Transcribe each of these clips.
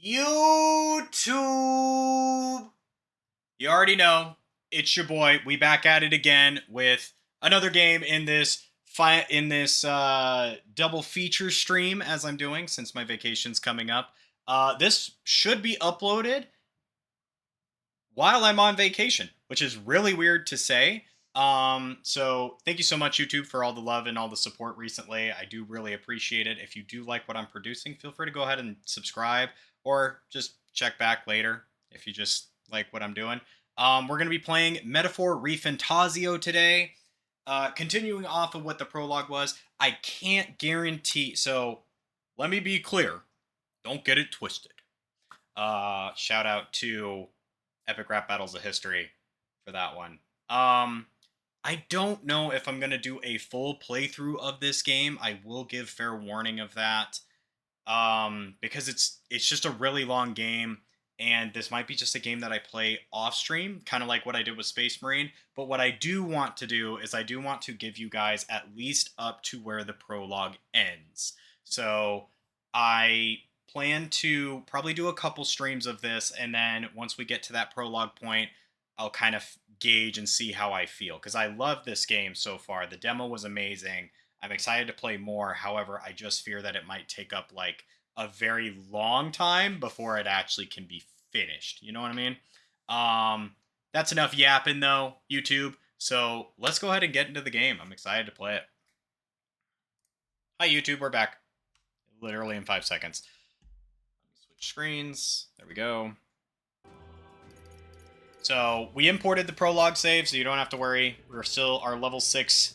YouTube! You already know, it's your boy. We back at it again with another game in this double feature stream as I'm doing since my vacation's coming up. This should be uploaded while I'm on vacation, which is really weird to say. So thank you so much, YouTube, for all the love and all the support recently. I do really appreciate it. If you do like what I'm producing, feel free to go ahead and subscribe or just check back later if you just like what I'm doing. We're going to be playing Metaphor ReFantazio today. Continuing off of what the prologue was, I can't guarantee. So let me be clear. Don't get it twisted. Shout out to Epic Rap Battles of History for that one. I don't know if I'm going to do a full playthrough of this game. I will give fair warning of that. Because it's just a really long game, and this might be just a game that I play off stream, kind of like what I did with Space Marine. But what I do want to do is I do want to give you guys at least up to where the prologue ends. So I plan to probably do a couple streams of this, and then once we get to that prologue point, I'll kind of gauge and see how I feel, because I love this game so far. The demo was amazing. I'm excited to play more. However, I just fear that it might take up like a very long time before it actually can be finished. You know what I mean? That's enough yapping though, YouTube. So let's go ahead and get into the game. I'm excited to play it. Hi, YouTube. We're back. Literally in 5 seconds. Let me switch screens. There we go. So we imported the prologue save, so you don't have to worry. We're still our level 6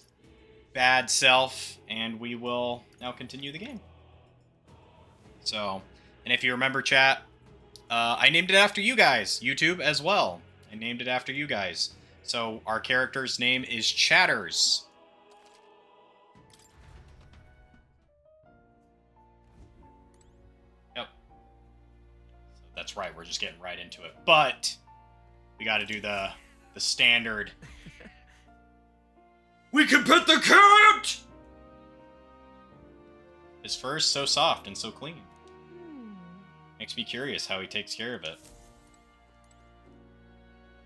bad self, and we will now continue the game. So, and if you remember, chat, I named it after you guys, YouTube, as well. I named it after you guys. So our character's name is Chatters. Yep. So that's right, we're just getting right into it. But we got to do the standard. We can pet the cat! His fur is so soft and so clean. Makes me curious how he takes care of it.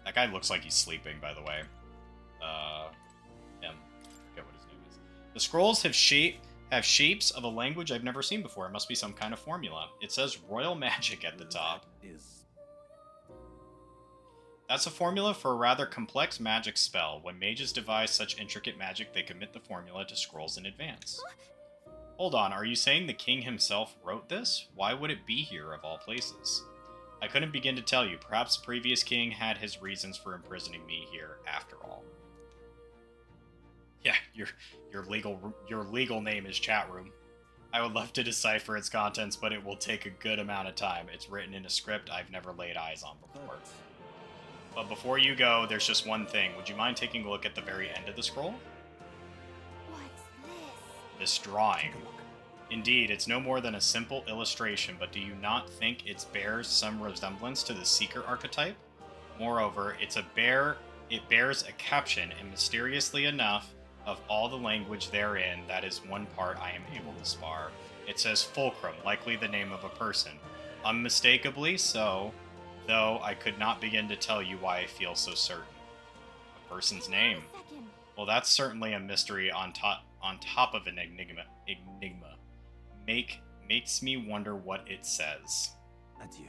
That guy looks like he's sleeping, by the way. Him. I forget what his name is. The scrolls have shapes of a language I've never seen before. It must be some kind of formula. It says royal magic at the top. That's a formula for a rather complex magic spell. When mages devise such intricate magic, they commit the formula to scrolls in advance. Hold on, are you saying the king himself wrote this? Why would it be here of all places? I couldn't begin to tell you. Perhaps the previous king had his reasons for imprisoning me here after all. Yeah, your legal name is chat room. I would love to decipher its contents, but it will take a good amount of time. It's written in a script I've never laid eyes on before. But before you go, there's just one thing. Would you mind taking a look at the very end of the scroll? What's This drawing. Indeed, it's no more than a simple illustration, but do you not think it bears some resemblance to the Seeker archetype? Moreover, it bears a caption, and mysteriously enough, of all the language therein, that is one part I am able to spar. It says Fulcrum, likely the name of a person. Unmistakably so, though I could not begin to tell you why I feel so certain. A person's name. Well, that's certainly a mystery on top of an enigma. Makes me wonder what it says. Adieu.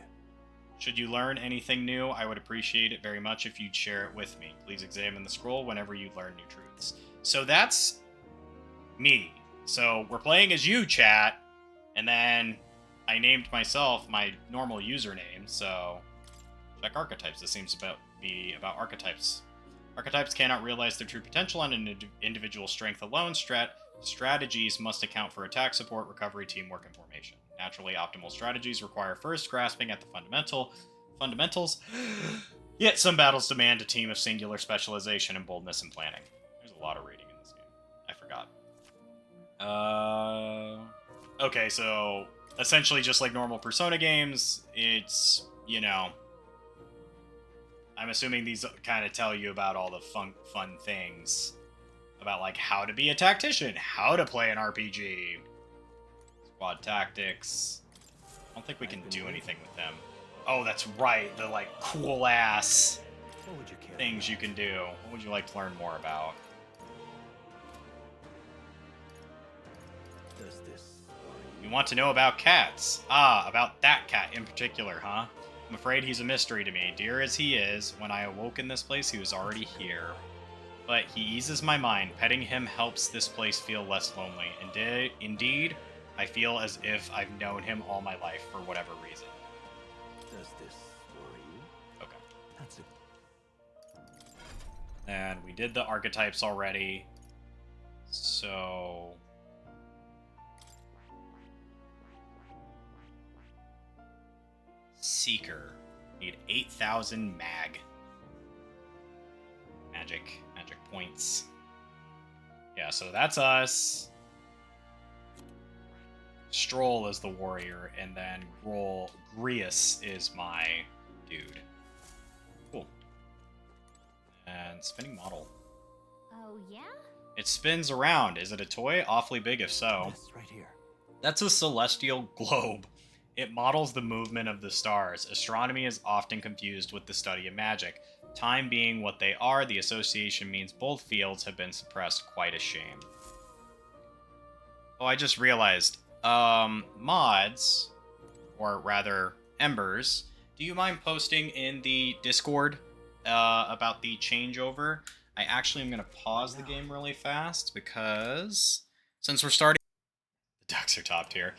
Should you learn anything new, I would appreciate it very much if you'd share it with me. Please examine the scroll whenever you learn new truths. So that's me. So we're playing as you, chat, and then I named myself my normal username, so check archetypes. This seems to be about archetypes. Archetypes cannot realize their true potential on an individual strength alone. Strategies must account for attack, support, recovery, teamwork, and formation. Naturally, optimal strategies require first grasping at the fundamentals, yet some battles demand a team of singular specialization and boldness in planning. There's a lot of reading in this game. I forgot. Okay, so essentially just like normal Persona games, it's, you know, I'm assuming these kind of tell you about all the fun things about like how to be a tactician, how to play an RPG, squad tactics. I don't think we can do anything with them. Oh, that's right. The, like, cool-ass What would you care things you about? can do. What would you like to learn more about? Does this worry You want to know about cats. Ah, about that cat in particular, huh? I'm afraid he's a mystery to me. Dear as he is, when I awoke in this place, he was already here. But he eases my mind. Petting him helps this place feel less lonely. Indeed, I feel as if I've known him all my life for whatever reason. Does this worry you? Okay. That's it. And we did the archetypes already. So... Seeker. Need 8,000 magic points. Yeah, so that's us. Stroll is the warrior, and then Grius is my dude. Cool. And spinning model. Oh, yeah? It spins around. Is it a toy? Awfully big if so. This right here. That's a celestial globe. It models the movement of the stars. Astronomy is often confused with the study of magic. Time being what they are, the association means both fields have been suppressed. Quite a shame. Oh, I just realized. Mods, or rather, Embers, do you mind posting in the Discord about the changeover? I actually am going to pause the game really fast because since we're starting... The ducks are top tier.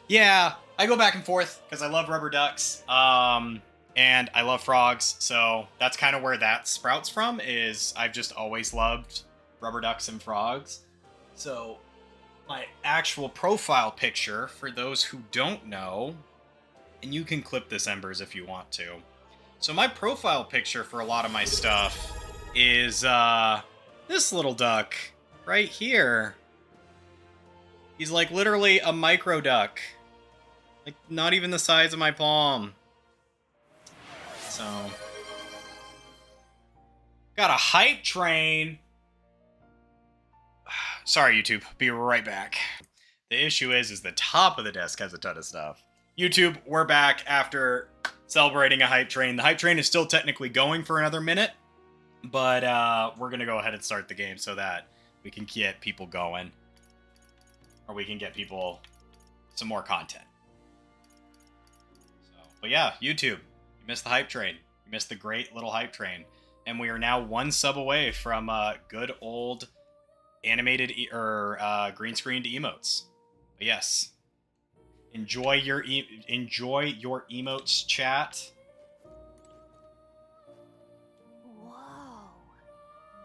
Yeah, I go back and forth because I love rubber ducks, and I love frogs, so that's kind of where that sprouts from, is I've just always loved rubber ducks and frogs. So my actual profile picture, for those who don't know, and you can clip this, Embers, if you want to. So my profile picture for a lot of my stuff is this little duck right here. He's like literally a micro duck. Like not even the size of my palm. So got a hype train. Sorry, YouTube. Be right back. The issue is the top of the desk has a ton of stuff. YouTube, we're back after celebrating a hype train. The hype train is still technically going for another minute, but we're going to go ahead and start the game so that we can get people going. Or we can get people some more content. So, but yeah, YouTube, you missed the hype train. You missed the great little hype train. And we are now one sub away from good old animated green screened emotes. But yes, enjoy your emotes, chat. Whoa.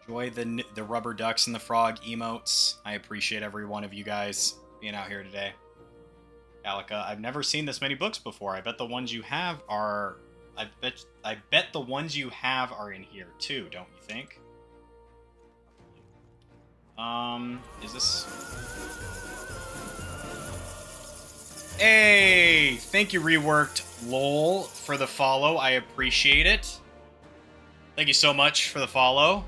Enjoy the rubber ducks and the frog emotes. I appreciate every one of you guys being out here today. Gallica, I've never seen this many books before. I bet the ones you have are. I bet the ones you have are in here too. Don't you think? Is this? Hey, thank you, Reworked LOL, for the follow. I appreciate it. Thank you so much for the follow.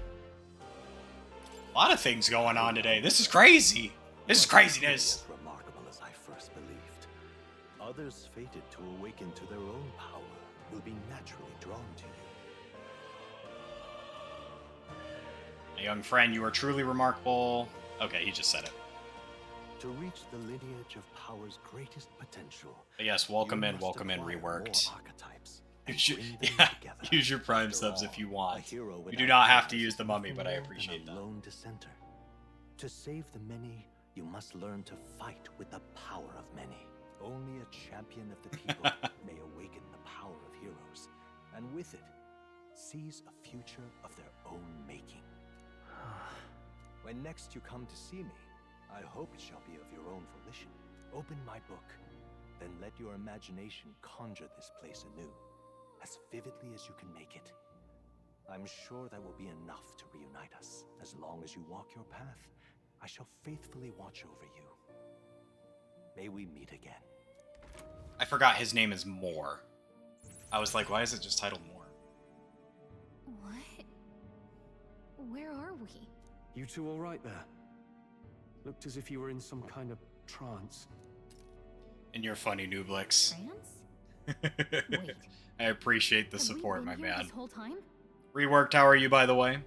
A lot of things going on today. This is crazy. This is craziness. As remarkable as I first believed. Others fated to awaken to their own power will be naturally drawn to you. My young friend, you are truly remarkable. Okay, he just said it. To reach the lineage of power's greatest potential. But yes, welcome in, Reworked. Use your Prime subs if you want. You do not have to use the mummy, but I appreciate that. Lone dissenter. To save the many, you must learn to fight with the power of many. Only a champion of the people may awaken the power of heroes, and with it, seize a future of their own making. When next you come to see me, I hope it shall be of your own volition. Open my book, then let your imagination conjure this place anew, as vividly as you can make it. I'm sure that will be enough to reunite us. As long as you walk your path, I shall faithfully watch over you. May we meet again. I forgot his name is Moore. I was like, why is it just titled Moore? What? Where are we? You two all right there? Looked as if you were in some kind of trance. And you're funny, Nooblix. France? Wait. I appreciate the Have we support, been my here man. this whole time? Reworked, how are you, by the way?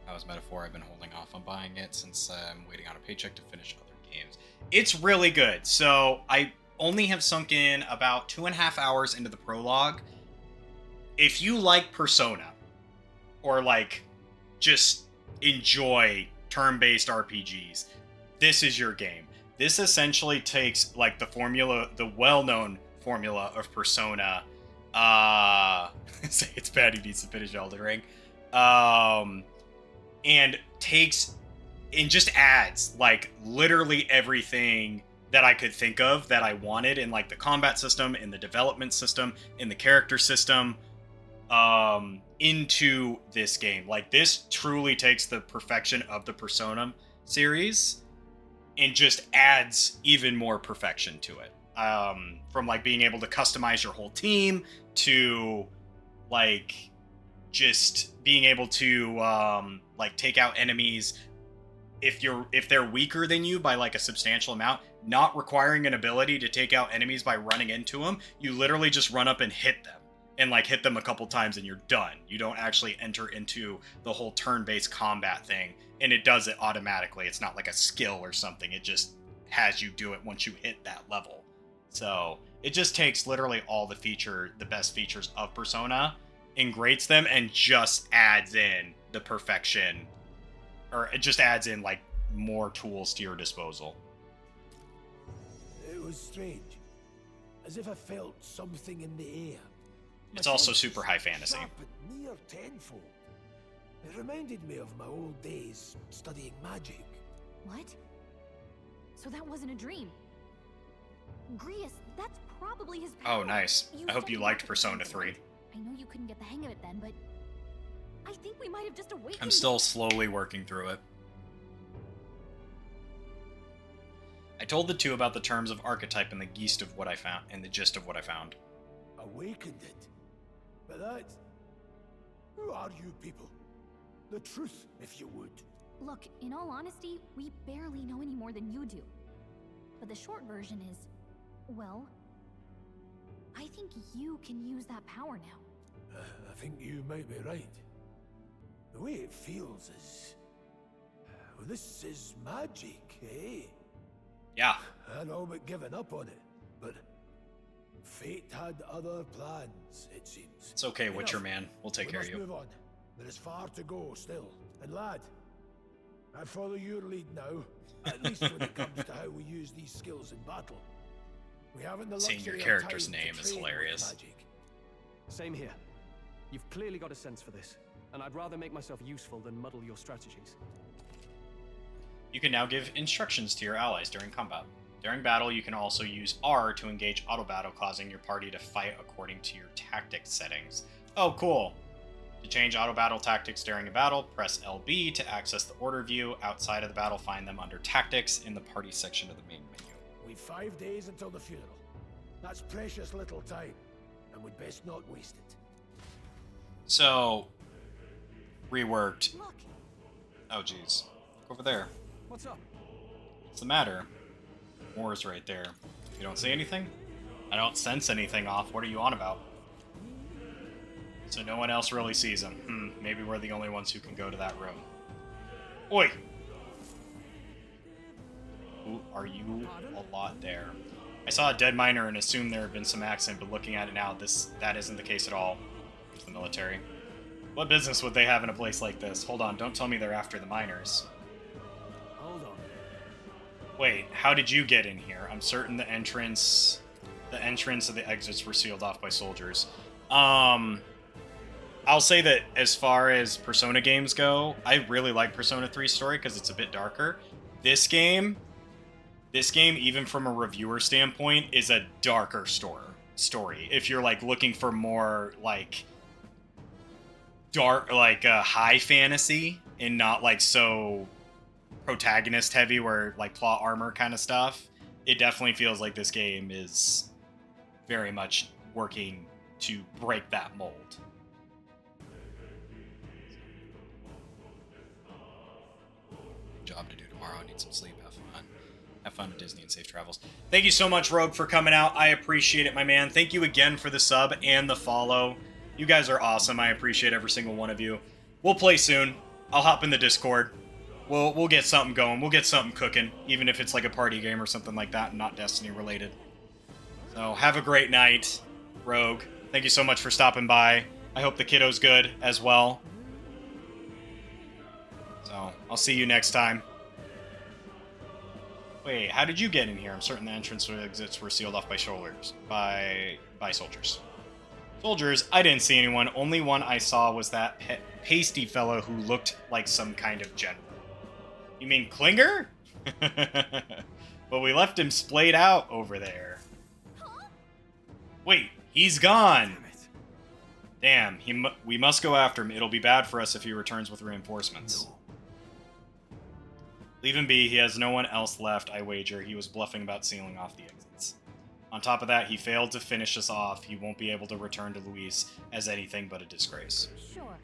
That was metaphor. I've been holding off on buying it since I'm waiting on a paycheck to finish other games. It's really good. So I only have sunk in about 2.5 hours into the prologue. If you like Persona, or like just enjoy turn-based RPGs, this is your game. This essentially takes like the formula, the well-known formula of Persona. Say it's bad, he needs to finish Elden Ring. And takes and just adds like literally everything that I could think of that I wanted in like the combat system, in the development system, in the character system, into this game. Like this truly takes the perfection of the Persona series and just adds even more perfection to it. From like being able to customize your whole team to like just being able to like take out enemies if they're weaker than you by like a substantial amount, not requiring an ability to take out enemies by running into them. You literally just run up and hit them and like hit them a couple times and you're done. You don't actually enter into the whole turn-based combat thing, and it does it automatically. It's not like a skill or something. It just has you do it once you hit that level. So it just takes literally all the best features of Persona, ingrates them, and just adds in the perfection, or it just adds in like more tools to your disposal. It was strange, as if I felt something in the air. It's also super high fantasy. Sharp and near tenfold. It reminded me of my old days studying magic. What? So that wasn't a dream. Grius, that's probably his power. Oh, nice. I hope you liked Persona 3. I know you couldn't get the hang of it then, but I think we might have just awakened. I'm still slowly working through it. I told the two about the terms of archetype and the gist of what I found, and the gist of what I found. Awakened it. But that... Who are you people? The truth, if you would. Look, in all honesty, we barely know any more than you do. But the short version is, well, I think you can use that power now. I think you might be right. The way it feels is... Well, this is magic, eh? Yeah. I'd all but given up on it, but... Fate had other plans, it seems. It's okay, Witcher Enough. man. We'll take We care of must you. move on. There is far to go still. And lad, I follow your lead now, at least when it comes to how we use these skills in battle. We haven't the luxury Seeing your of character's time to name is train with hilarious. magic. Same here. You've clearly got a sense for this, and I'd rather make myself useful than muddle your strategies. You can now give instructions to your allies during combat. During battle, you can also use R to engage auto battle, causing your party to fight according to your tactics settings. Oh, cool. To change auto battle tactics during a battle, press LB to access the order view. Outside of the battle, find them under tactics in the party section of the main menu. We've 5 days until the funeral. That's precious little time, and we'd best not waste it. So, reworked. Look, Oh, jeez. Look over there. What's up? What's the matter? Moore's right there. You don't see anything? I don't sense anything off. What are you on about? So no one else really sees him. Maybe we're the only ones who can go to that room. Oi! Who are you? A lot there. I saw a dead miner and assumed there had been some accident, but looking at it now, that isn't the case at all. It's the military. What business would they have in a place like this? Hold on, don't tell me they're after the miners. Hold on. Wait, how did you get in here? I'm certain the entrance of the exits were sealed off by soldiers. I'll say that as far as Persona games go, I really like Persona 3's story because it's a bit darker. This game, even from a reviewer standpoint, is a darker story. If you're like looking for more like dark, like high fantasy and not like so protagonist heavy where like plot armor kind of stuff, it definitely feels like this game is very much working to break that mold. Job to do tomorrow. I need some sleep. Have fun. Have fun at Disney and safe travels. Thank you so much, Rogue, for coming out. I appreciate it, my man. Thank you again for the sub and the follow. You guys are awesome. I appreciate every single one of you. We'll play soon. I'll hop in the Discord. We'll get something going. We'll get something cooking, even if it's like a party game or something like that and not Destiny related. So have a great night, Rogue. Thank you so much for stopping by. I hope the kiddo's good as well. So I'll see you next time. Wait, how did you get in here? I'm certain the entrance exits were sealed off by soldiers. By soldiers. Soldiers, I didn't see anyone. Only one I saw was that pasty fellow who looked like some kind of general. You mean Klinger? But we left him splayed out over there. Wait, he's gone. Damn, we must go after him. It'll be bad for us if he returns with reinforcements. No. Leave him be. He has no one else left, I wager. He was bluffing about sealing off the exits. On top of that, he failed to finish us off. He won't be able to return to Luis as anything but a disgrace. Sure.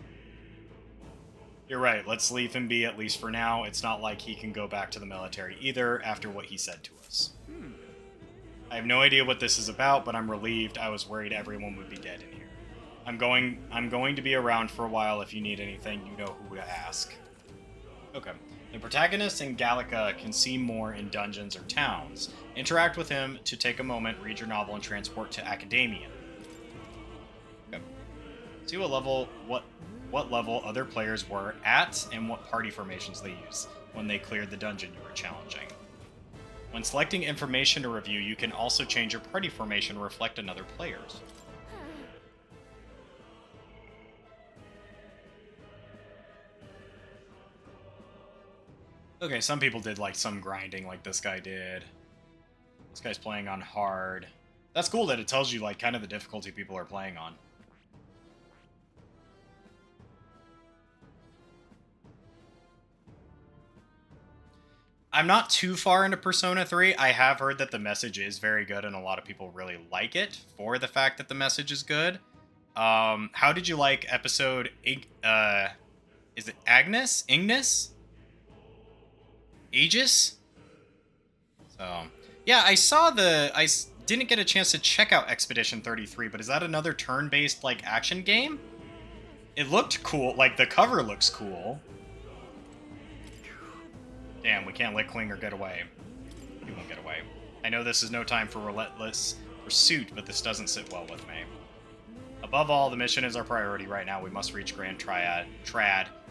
You're right. Let's leave him be, at least for now. It's not like he can go back to the military either after what he said to us. I have no idea what this is about, but I'm relieved. I was worried everyone would be dead in here. I'm going to be around for a while. If you need anything, you know who to ask. Okay. The protagonist in Gallica can see more in dungeons or towns. Interact with him to take a moment, read your novel, and transport to Academia. Okay. See what level other players were at and what party formations they used when they cleared the dungeon you were challenging. When selecting information to review, you can also change your party formation to reflect another player's. Okay, some people did like some grinding like this guy did. This guy's playing on hard. That's cool that it tells you like kind of the difficulty people are playing on. I'm not too far into Persona 3. I have heard that the message is very good and a lot of people really like it for the fact that the message is good. How did you like episode... is it Agnes? Ignis? Aegis? So, yeah, I saw I didn't get a chance to check out Expedition 33, but is that another turn-based, like, action game? It looked cool. Like, the cover looks cool. Damn, we can't let Klinger get away. He won't get away. I know this is no time for relentless pursuit, but this doesn't sit well with me. Above all, the mission is our priority right now. We must reach Grand Triad.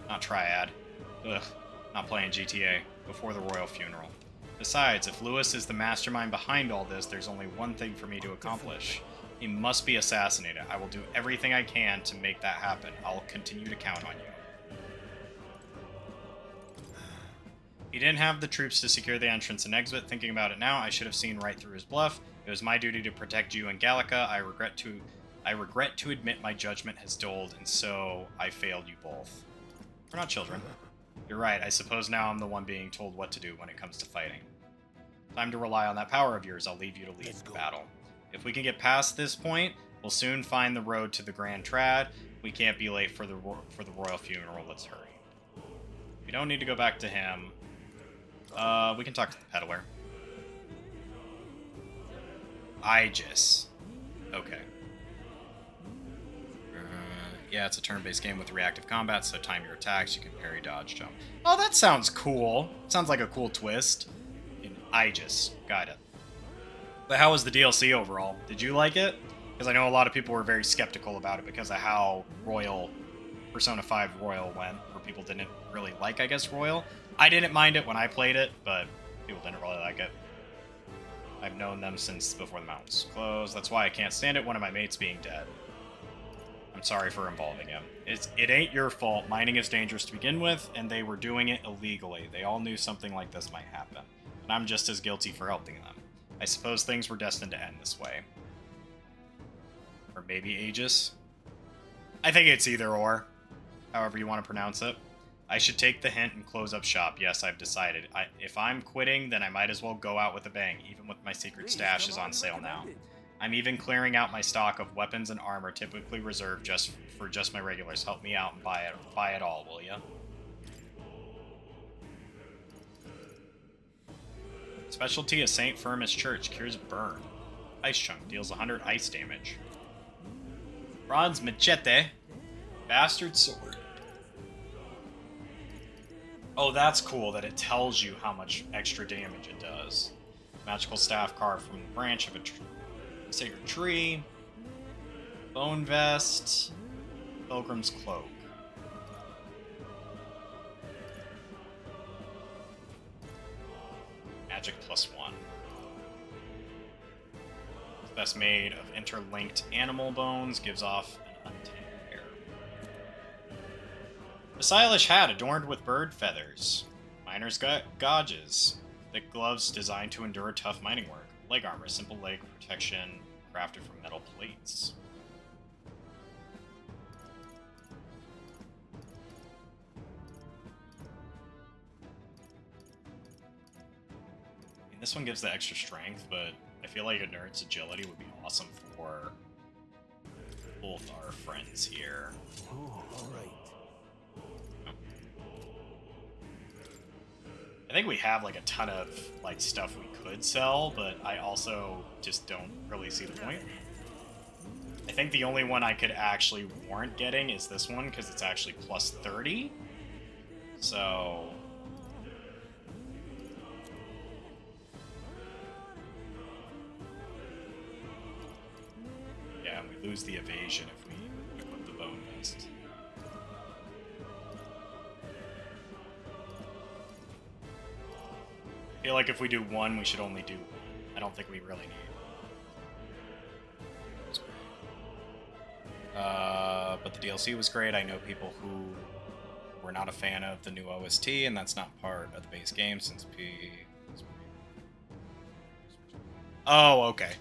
Not Triad. Ugh, not playing GTA. Before the royal funeral. Besides, if Lewis is the mastermind behind all this, there's only one thing for me to accomplish. He must be assassinated. I will do everything I can to make that happen. I'll continue to count on you. He didn't have the troops to secure the entrance and exit. Thinking about it now, I should have seen right through his bluff. It was my duty to protect you and Gallica. I regret to admit my judgment has dulled, and so I failed you both. We're not children. You're right, I suppose now I'm the one being told what to do when it comes to fighting. Time to rely on that power of yours. I'll leave you to lead the battle. If we can get past this point, we'll soon find the road to the Grand Trad. We can't be late for the royal funeral. Let's hurry. We don't need to go back to him. We can talk to the peddler. Aegis. Okay. Yeah, it's a turn-based game with reactive combat, so time your attacks, you can parry, dodge, jump. Oh, that sounds cool. Sounds like a cool twist. In Aegis. Got it. But how was the DLC overall? Did you like it? Because I know a lot of people were very skeptical about it because of how Persona 5 Royal went, where people didn't really like, I guess, Royal. I didn't mind it when I played it, but people didn't really like it. I've known them since before the mountains closed. That's why I can't stand it, one of my mates being dead. I'm sorry for involving him. It ain't your fault. Mining is dangerous to begin with, and they were doing it illegally. They all knew something like this might happen, and I'm just as guilty for helping them. I suppose things were destined to end this way. Or maybe Aegis? I think it's either or, however you want to pronounce it. I should take the hint and close up shop. Yes, I've decided. If I'm quitting, then I might as well go out with a bang, even with my secret stash is on sale now. I'm even clearing out my stock of weapons and armor typically reserved for just my regulars. Help me out and buy it all, will ya? Specialty of St. Firmus Church. Cures burn. Ice Chunk. Deals 100 ice damage. Bronze Machete. Bastard Sword. Oh, that's cool that it tells you how much extra damage it does. Magical Staff carved from the branch of a sacred tree. Bone Vest. Pilgrim's Cloak. Magic +1. That's made of interlinked animal bones, gives off an untanned air. A stylish hat adorned with bird feathers. Miner's gauges. Thick gloves designed to endure tough mining work. Leg armor, simple leg protection, crafted from metal plates. I mean, this one gives the extra strength, but I feel like a nerd's agility would be awesome for both our friends here. All right. I think we have like a ton of like stuff we could sell, but I also just don't really see the point. I think the only one I could actually warrant getting is this one because it's actually +30. So yeah, and we lose the evasion if we equip the bone vest. I feel like if we do one, we should only do one. I don't think we really need. But the DLC was great. I know people who were not a fan of the new OST, and that's not part of the base game since P. Oh, okay.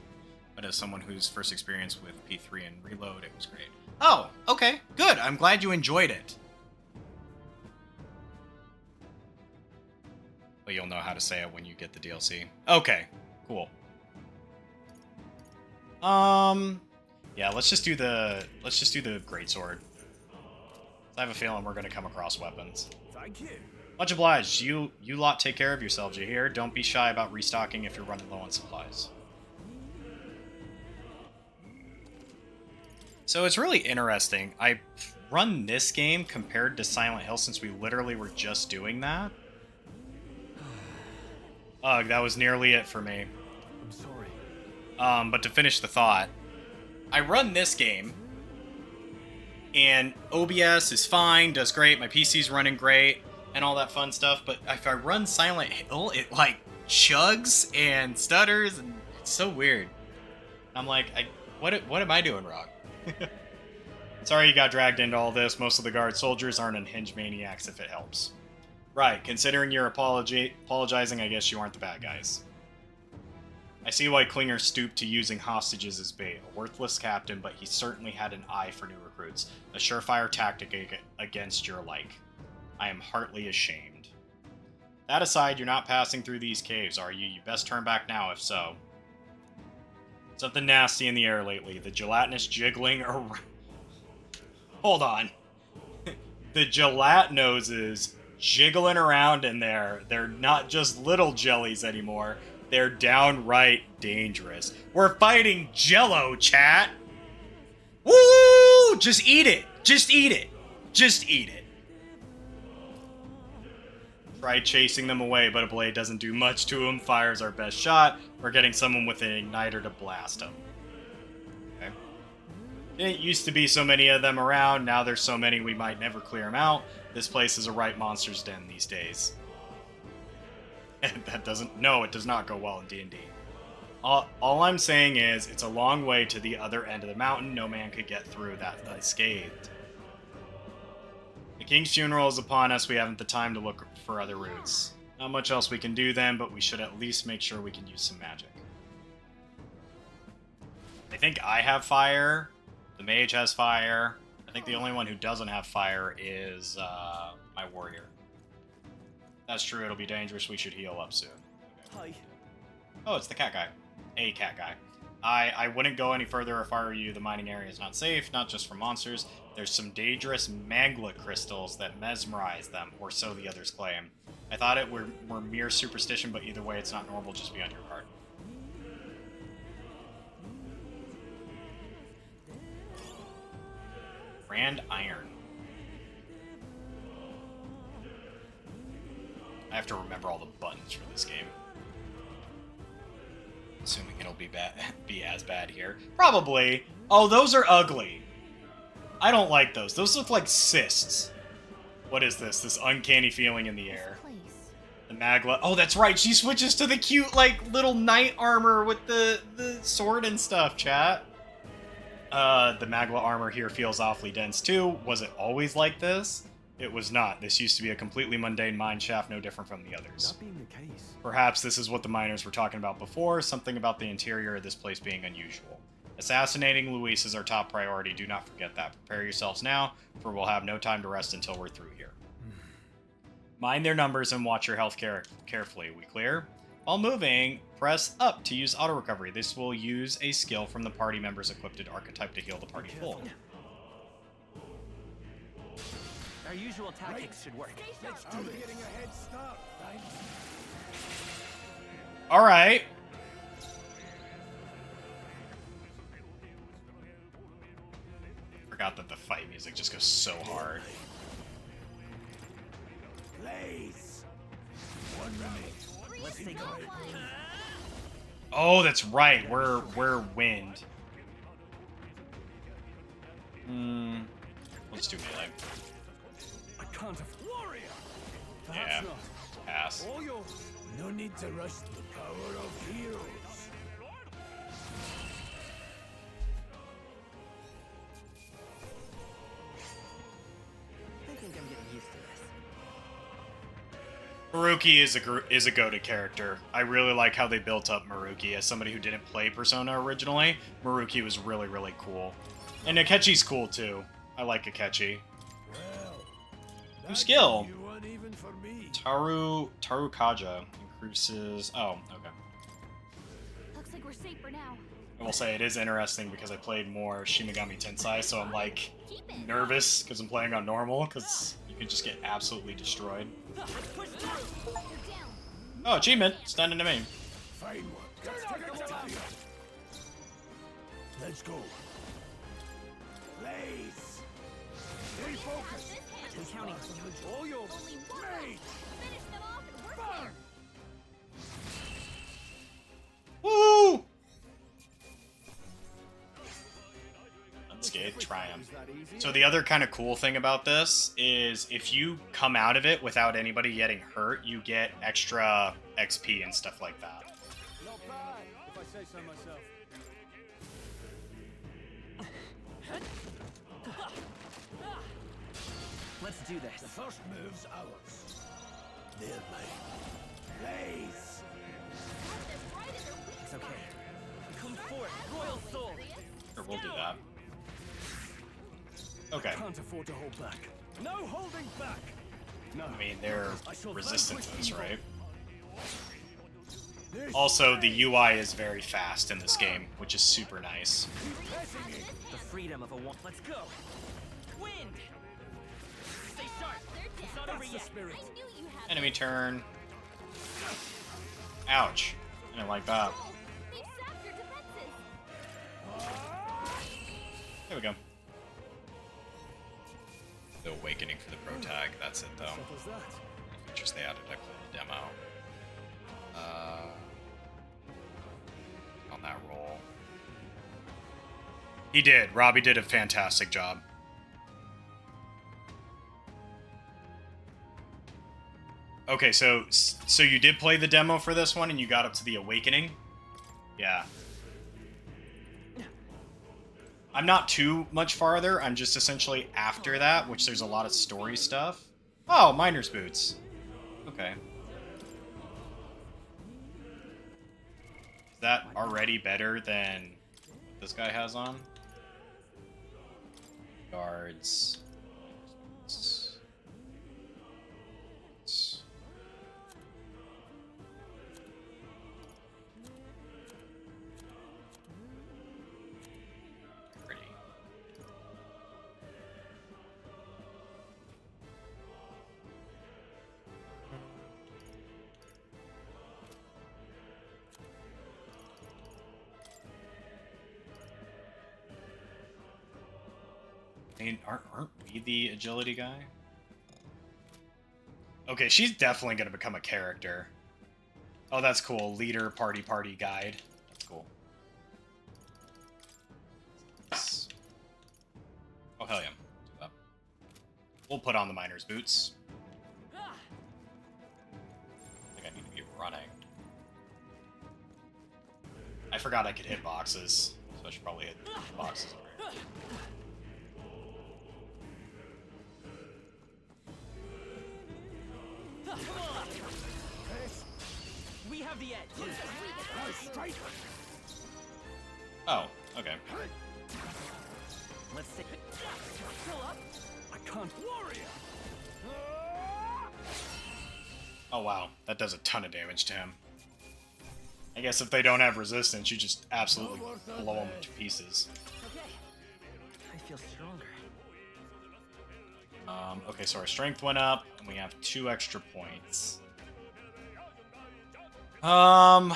But as someone whose first experience with P3 and Reload, it was great. Oh, okay, good. I'm glad you enjoyed it. But you'll know how to say it when you get the DLC. Okay, cool. Yeah, let's just do the greatsword. I have a feeling we're gonna come across weapons. Thank you. Much obliged. You lot take care of yourselves, you hear? Don't be shy about restocking if you're running low on supplies. So it's really interesting. I run this game compared to Silent Hill since we literally were just doing that. Ugh, that was nearly it for me. I'm sorry. But to finish the thought, I run this game, and OBS is fine, does great, my PC's running great, and all that fun stuff, but if I run Silent Hill, it, like, chugs and stutters, and it's so weird. I'm like, what am I doing wrong? Sorry you got dragged into all this. Most of the guard soldiers aren't unhinged maniacs if it helps. Right, considering you're apologizing, I guess you aren't the bad guys. I see why Klinger stooped to using hostages as bait. A worthless captain, but he certainly had an eye for new recruits. A surefire tactic against your like. I am heartily ashamed. That aside, you're not passing through these caves, are you? You best turn back now, if so. Something nasty in the air lately. The gelatinous jiggling around... Hold on. The gelatinoses jiggling around in there. They're not just little jellies anymore. They're downright dangerous. We're fighting Jello, chat! Woo! Just eat it! Just eat it! Just eat it. Try chasing them away, but a blade doesn't do much to them. Fire's our best shot. We're getting someone with an igniter to blast them. Okay. Didn't used to be so many of them around. Now there's so many we might never clear them out. This place is a right monster's den these days. And that doesn't... No, it does not go well in D&D. All I'm saying is, it's a long way to the other end of the mountain. No man could get through that unscathed. The king's funeral is upon us. We haven't the time to look for other routes. Not much else we can do then, but we should at least make sure we can use some magic. I think I have fire. The mage has fire. I think the only one who doesn't have fire is my warrior. That's true, it'll be dangerous. We should heal up soon. Hi. Oh, it's the cat guy. A cat guy. I wouldn't go any further if I were you. The mining area is not safe, not just for monsters. There's some dangerous Mangla crystals that mesmerize them, or so the others claim. I thought it were mere superstition, but either way, it's not normal. Just be on your guard. Brand Iron. I have to remember all the buttons for this game. Assuming it'll be as bad here. Probably. Oh, those are ugly. I don't like those. Those look like cysts. What is this? This uncanny feeling in the air. The Magla. Oh, that's right. She switches to the cute, like, little knight armor with the sword and stuff, chat. The Magla armor here feels awfully dense, too. Was it always like this? It was not. This used to be a completely mundane mine shaft, no different from the others. That being the case. Perhaps this is what the miners were talking about before, something about the interior of this place being unusual. Assassinating Luis is our top priority. Do not forget that. Prepare yourselves now, for we'll have no time to rest until we're through here. Mind their numbers and watch your health carefully. We clear? While moving, press up to use auto recovery. This will use a skill from the party member's equipped archetype to heal the party full. Our usual tactics should work. Let's do it. Getting a head start, thanks. All right. Forgot that the fight music just goes so hard. Blaze. One remains. Let's take over. Oh, that's right. We're wind. Let's do melee. I can't have warrior. Yeah. Perhaps not. Pass. All yours. No need to rush the power of heroes. I think I'm getting used to this. Maruki is a goated character. I really like how they built up Maruki. As somebody who didn't play Persona originally, Maruki was really, really cool. And Akechi's cool too. I like Akechi. Well, New skill. You weren't even for me. Tarukaja increases. Oh, okay. Looks like we're safe for now. I will say it is interesting because I played more Shin Megami Tensei, so I'm like nervous because I'm playing on normal because you can just get absolutely destroyed. You're down. Oh, achievement! Standing to me. Fine work. Let's go. Blaze. Refocus. I'm counting on you. All yours. Only one left. Finish them off and we're there. Woo! Unscathed triumph. So the other kind of cool thing about this is if you come out of it without anybody getting hurt, you get extra XP and stuff like that. Not bad, if I say so myself. Let's do this. The first move's ours. They're mine. Blaze. It's okay. Come forth, royal soul. Sure, we'll do that. Okay. Can't afford to hold back. No holding back. No. I mean, they're resistant to this, right? This Also, the UI is very fast in this game, which is super nice. The freedom of a one. Let's go. Wind. Stay sharp. It's not over That's the yet. spirit. I knew you had Enemy turn. Ouch. I didn't like that. They've sapped your defenses. There we go. The Awakening for the Pro Tag. That's it, though. Settles that. Features they added. I played the demo. On that roll. He did. Robbie did a fantastic job. Okay, so you did play the demo for this one and you got up to the Awakening? Yeah. I'm not too much farther. I'm just essentially after that, which there's a lot of story stuff. Oh, Miner's Boots. Okay. Is that already better than what this guy has on? Guards. Pretty. mean, aren't we the agility guy? Okay, she's definitely gonna become a character. Oh, that's cool. Leader, party guide. That's cool. Oh, hell yeah. Do that. We'll put on the miner's boots. I think I need to be running. I forgot I could hit boxes, so I should probably hit boxes over here. We have the edge. Oh, okay. Let's take it. Still up. I can't. Warrior! Oh wow, that does a ton of damage to him. I guess if they don't have resistance, you just absolutely blow them to pieces. Okay. I feel stronger. Okay, so our strength went up, and we have 2 extra points. I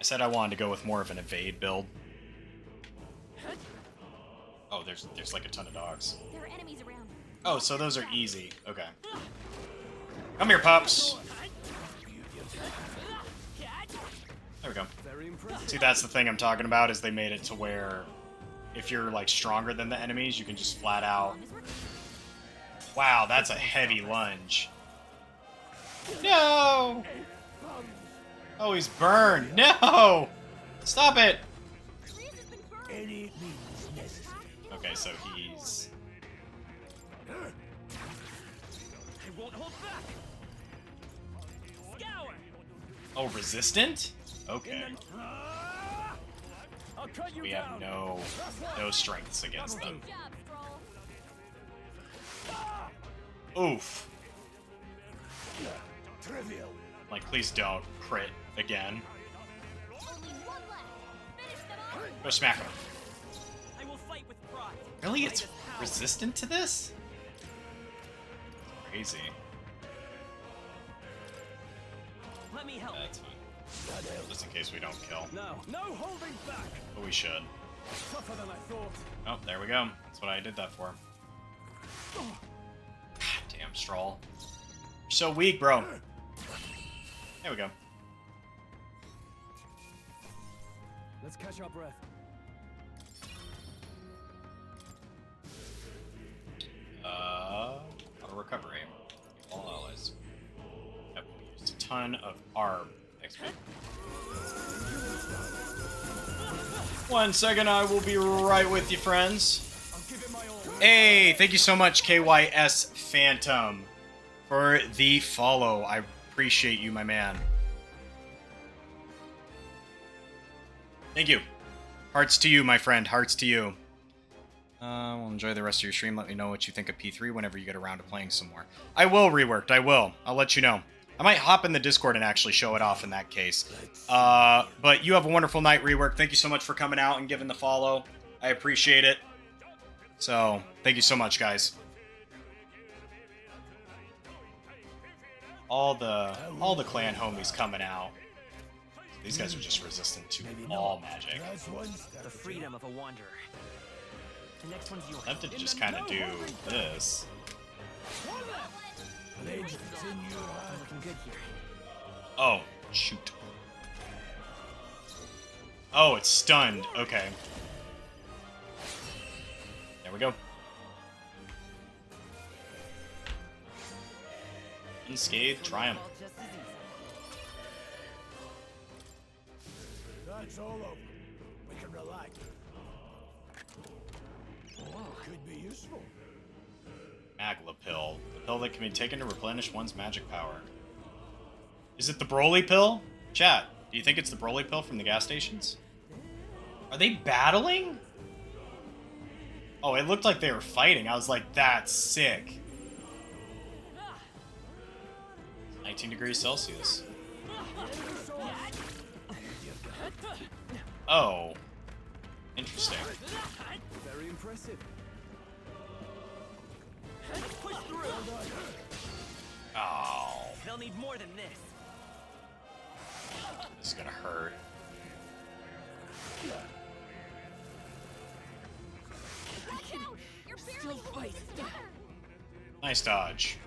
said I wanted to go with more of an evade build. Oh, there's like a ton of dogs. There are enemies around. Oh, so those are easy. Okay. Come here, pups. There we go. Very impressive. See, that's the thing I'm talking about, is they made it to where if you're, like, stronger than the enemies, you can just flat out... Wow, that's a heavy lunge. No! Oh, he's burned. No! Stop it! Any means necessary. Okay, so he's... I won't hold back. Scour. Oh, resistant? Okay. I'll cut you We down. have no strengths against them. Good job, Stroll. Oof. Trivial. Like, please don't crit again. Only one left. Finish them off. Go smack him. I will fight with pride. Really? Fight It's as power. resistant to this? Crazy. Let me help. That's fine. Just in case we don't kill. Now, no holding back. But we should. Tougher than I thought. Oh, there we go. That's what I did that for. God damn, Stroll. You're so weak, bro. There we go. Let's catch our breath. Auto recovery. All allies. Yep, we used a ton of ARB XP. 1 second, I will be right with you, friends. I'll give it my all. Hey, thank you so much, KYS Phantom, for the follow. I appreciate you, my man. Thank you. Hearts to you, my friend. Hearts to you. We'll enjoy the rest of your stream. Let me know what you think of P3 whenever you get around to playing some more. I will, Reworked. I will. I'll let you know. I might hop in the Discord and actually show it off in that case. But you have a wonderful night, Rework. Thank you so much for coming out and giving the follow. I appreciate it. So, thank you so much, guys. All the clan homies coming out. These guys are just resistant to all magic. That's one step. The freedom of a wanderer. The next one's yours. I have to just kind of do this. Legends in your hand. Looking good here. Oh, shoot. Oh, it's stunned. Okay. There we go. Unscathed triumph. All just as easy. That's all over. We can relax. Could be useful. Magla pill. The pill that can be taken to replenish one's magic power. Is it the Broly pill? Chat, do you think it's the Broly pill from the gas stations? Are they battling? Oh, it looked like they were fighting. I was like, that's sick. 19 degrees Celsius. Oh. Interesting. Very impressive. Push through. Oh, I'll need more than this. This is gonna hurt. Watch out! You're barely Still holding fight. together. Nice dodge.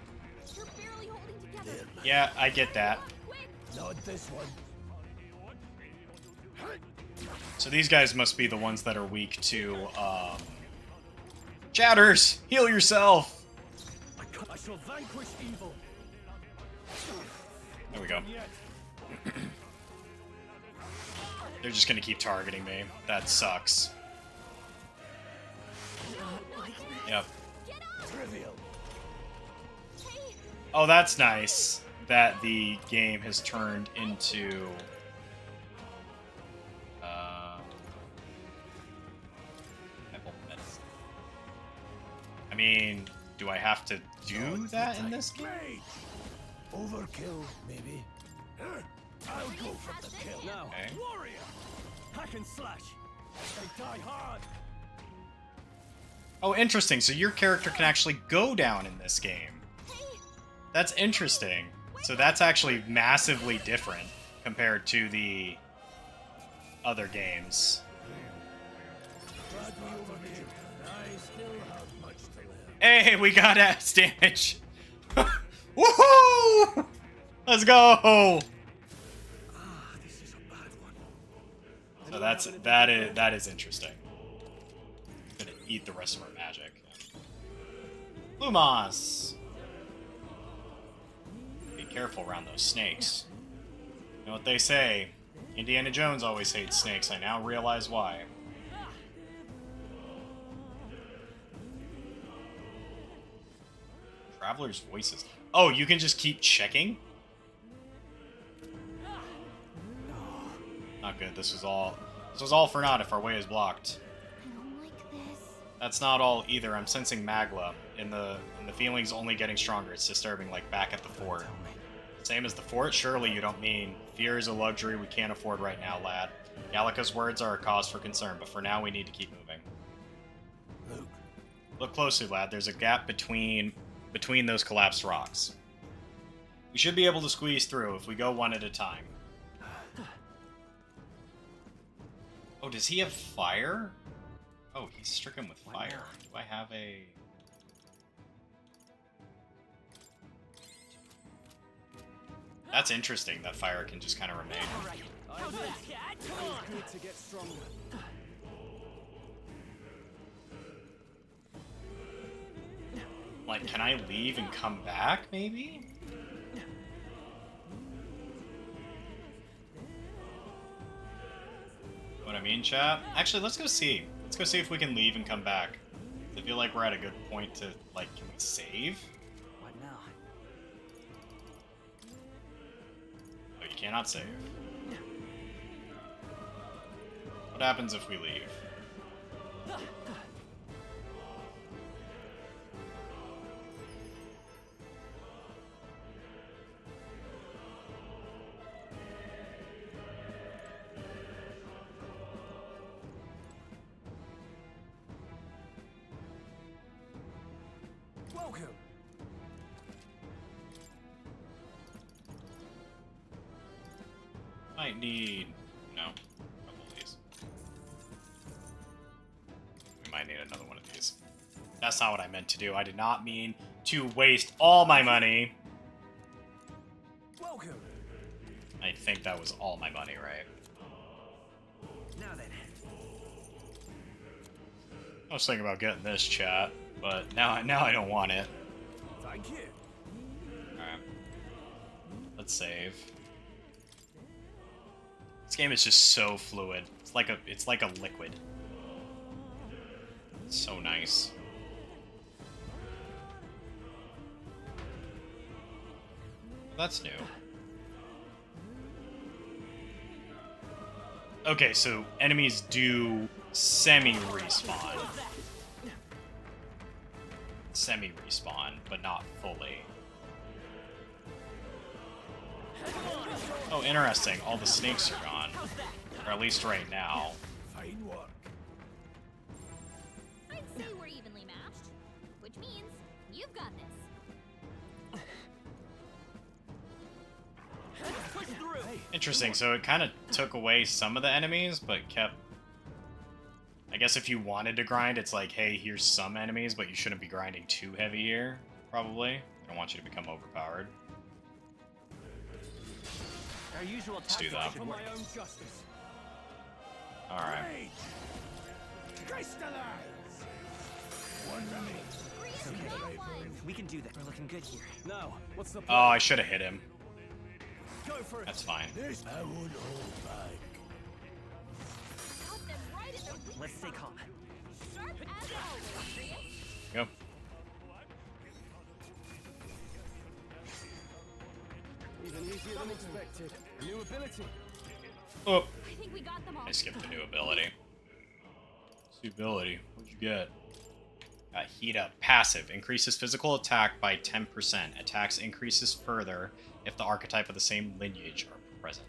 You're barely holding together. Yeah, I get that. Quick! Not this one. So these guys must be the ones that are weak to, Chatters! Heal yourself! I shall vanquish evil. There we go. They're just gonna keep targeting me. That sucks. Yep. Trivial. Oh, that's nice that the game has turned into... I mean, do I have to do that in this game? Overkill, maybe. I'll go for the kill. Now, Okay. warrior! Hack and slash! They die hard! Oh, interesting. So your character can actually go down in this game. That's interesting. So that's actually massively different compared to the other games. Glad we overcame. I still have much to learn. Hey, we got ass damage. Woohoo! Let's go. This is a bad one. So that is interesting. I'm gonna eat the rest of our magic. Lumos. Be careful around those snakes. You know what they say? Indiana Jones always hates snakes. I now realize why. Traveler's voices. Oh, you can just keep checking? Not good. This was all for naught if our way is blocked. I don't like this. That's not all either. I'm sensing Magla, and the feeling's only getting stronger. It's disturbing, like back at the fort. Same as the fort? Surely you don't mean. Fear is a luxury we can't afford right now, lad. Gallica's words are a cause for concern, but for now we need to keep moving. Luke, Look closely, lad. There's a gap between those collapsed rocks. We should be able to squeeze through if we go one at a time. Oh, does he have fire? Oh, he's stricken with fire. Do I have a... That's interesting, that fire can just kind of remain. How's that, cat? Come on! Good to get stronger. Like, can I leave and come back, maybe? What I mean, chat? Actually, let's go see. Let's go see if we can leave and come back. I feel like we're at a good point to, like, can we save? What now? Oh, you cannot save. What happens if we leave? Welcome! Might need... no. A couple of these. We might need another one of these. That's not what I meant to do. I did not mean to waste all my money. Welcome! I think that was all my money, right? Now then. I was thinking about getting this, chat, but now I don't want it. Thank you. Alright. Let's save. This game is just so fluid. It's like a liquid. It's so nice. That's new. Okay, so enemies do semi-respawn. Semi-respawn, but not fully. Oh, interesting. All the snakes are gone. Or at least right now. fine work. I'd say we're evenly matched, which means you've got this. Interesting. So it kind of took away some of the enemies, but kept... I guess if you wanted to grind, it's like, hey, here's some enemies, but you shouldn't be grinding too heavy here, probably. I don't want you to become overpowered. Our usual Let's do that. For my own justice. Alright. Crystallize! One remaining. Okay. We can do that. We're looking good here. Now, what's the Oh, plan? I should have hit him. Go for it. That's fine. This I won't hold back. Got them right in their weak Let's stay spot. calm. Sharp as always, Grius. Go. Even easier than expected. New ability. Oh, I think we got them all. I skipped the new ability. New ability. What'd you get? Heat up. Passive. Increases physical attack by 10%. Attacks increases further if the archetype of the same lineage are present.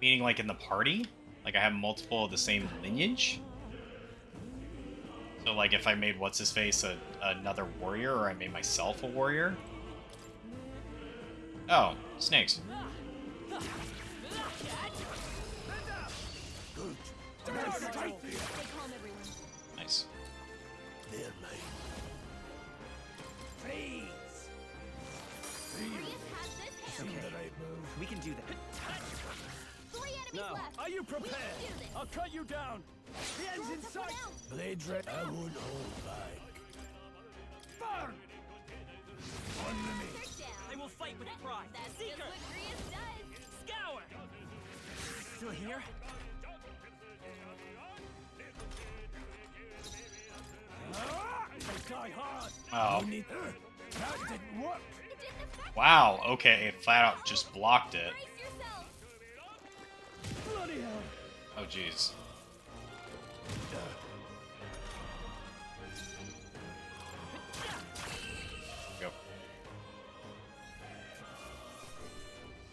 Meaning like in the party? Like I have multiple of the same lineage? So like if I made what's-his-face another warrior, or I made myself a warrior? Oh, snakes. Good. Stay calm, everyone. Nice. They're mine. Freeze! Grius has this Seem handled. the right move. We can do that. 3 enemies Now, left. are you We prepared? can do this. I'll cut you down. The end's Throw in someone sight. out. Blade red. I won't hold back. Burn! One remaining. Trick down. I will fight with pride. That's just Seeker! what Grius does. Scour! Still here? They die hard. Oh. You need. That didn't work. It didn't affect Wow, okay, it flat out just blocked it. Brace yourself. Bloody hell. Oh, jeez. Go.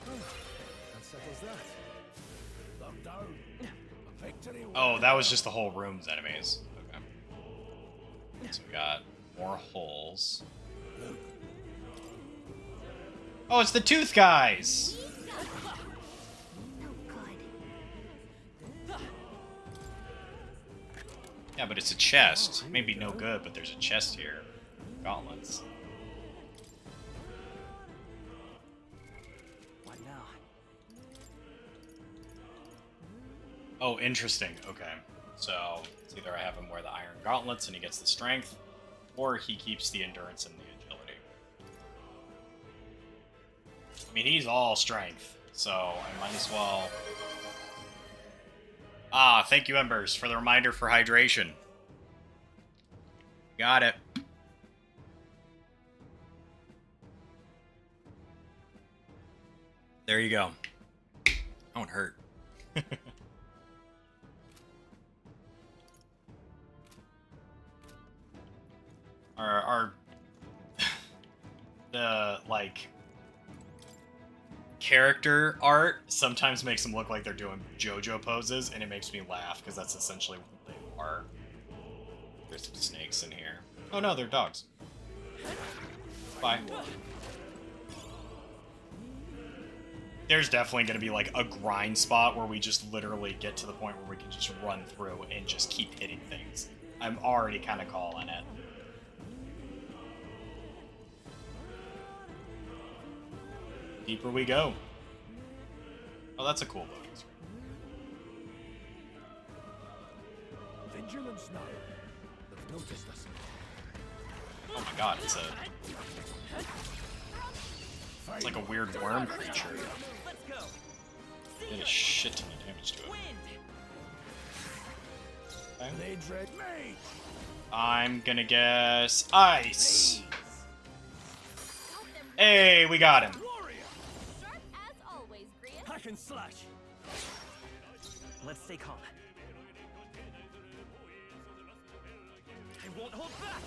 That settles that. Locked down. A victory. Oh, that was just the whole room's enemies. Okay. So we got more holes. Oh, it's the tooth guys! No good. Yeah, but it's a chest. Maybe no good, but there's a chest here. Gauntlets. What now? Oh, interesting. Okay. So, it's either I have him wear the iron gauntlets and he gets the strength, or he keeps the endurance and the agility. I mean, he's all strength, so I might as well... Ah, thank you, Embers, for the reminder for hydration. Got it. There you go. That won't hurt. our the like character art sometimes makes them look like they're doing JoJo poses, and it makes me laugh because that's essentially what they are. There's some snakes in here. Oh no, they're dogs. Bye. There's definitely going to be like a grind spot where we just literally get to the point where we can just run through and just keep hitting things. I'm already kind of calling it. Deeper we go. Oh, that's a cool loading screen. Vigilance now. They've noticed us. Oh my god, it's like a weird worm creature. Let's go! Did a shit ton of damage to it. Wind! Okay. Blade red. Mage. I'm gonna guess ice. Got them Hey, we got him. Warrior. sharp as always, Grius. Hack and slash. Let's stay calm. I won't hold back!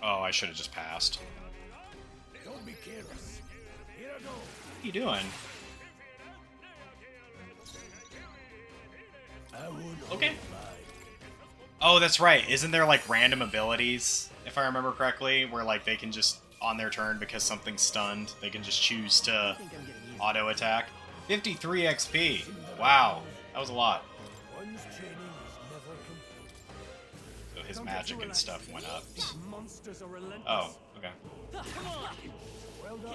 Oh, I should have just passed. Don't be careless. Here I go. What are you doing? I would Okay. hold back. Oh, that's right. Isn't there like random abilities if I remember correctly, where like they can just on their turn because something's stunned, they can just choose to auto attack. 53 XP. Wow, that was a lot. One's training is never complete. So his magic and stuff went up. Monsters are relentless. Oh, okay. Well done.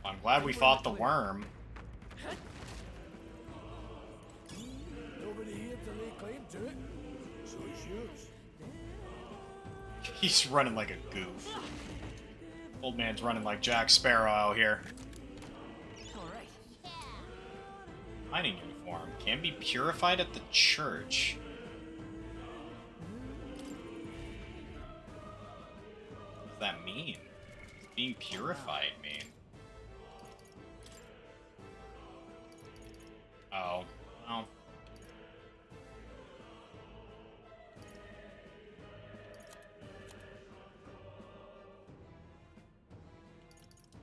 I'm glad we fought the worm. Nobody here to lay claim to it, so it's yours. He's running like a goof. Old man's running like Jack Sparrow out here. Alright. Mining uniform can be purified at the church. What does that mean? What's being purified mean? Oh. Oh.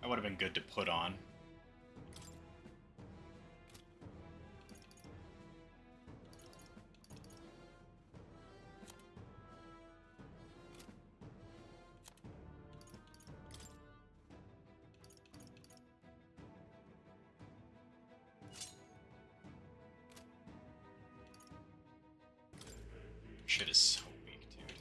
That would have been good to put on. Shit is so weak, dude.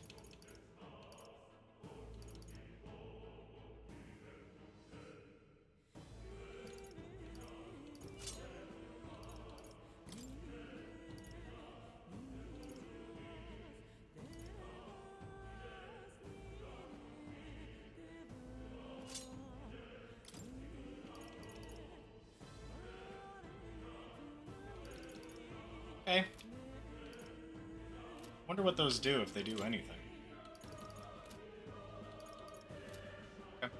Okay. Wonder what those do if they do anything. Okay.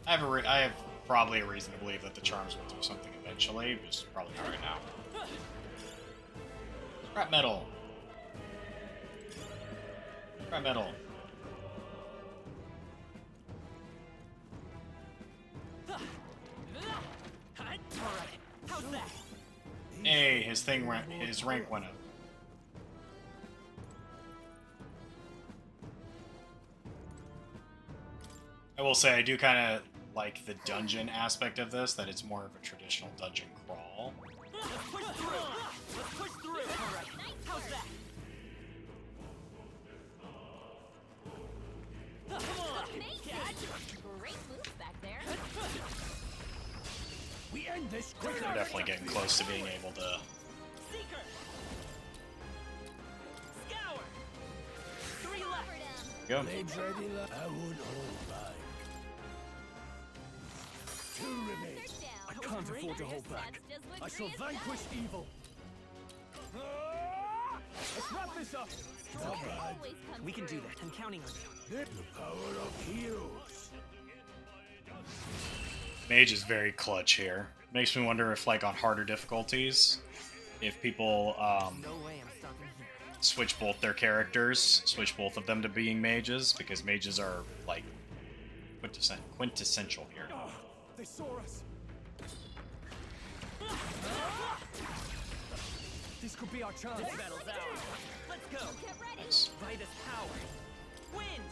I have probably a reason to believe that the charms will do something eventually, just probably not right now. Scrap metal. Scrap metal. Alright. How's that? Hey, his rank went up. I will say I do kind of like the dungeon aspect of this, that it's more of a traditional dungeon crawl. Let's push through. Let's push through. Alright. How's that? Come on. Great moves back there. We end this We're quicker. definitely getting close to being able to... Seeker. Scour. 3 left. Go. Blades ready, lad. I would hold back. 2 remain. I can't afford to hold back. I shall vanquish evil. Let's wrap this up. Not bad. We can do that. I'm counting on you. The power of heroes. Mage is very clutch here. Makes me wonder if, like, on harder difficulties, if people No way I'm stopping here. switch both their characters, switch both of them to being mages, because mages are, like, quintessential here. Oh, they saw us. This could be our chance. This battle's ours. Let's go. Get ready. Nice. Vitus power. Wind.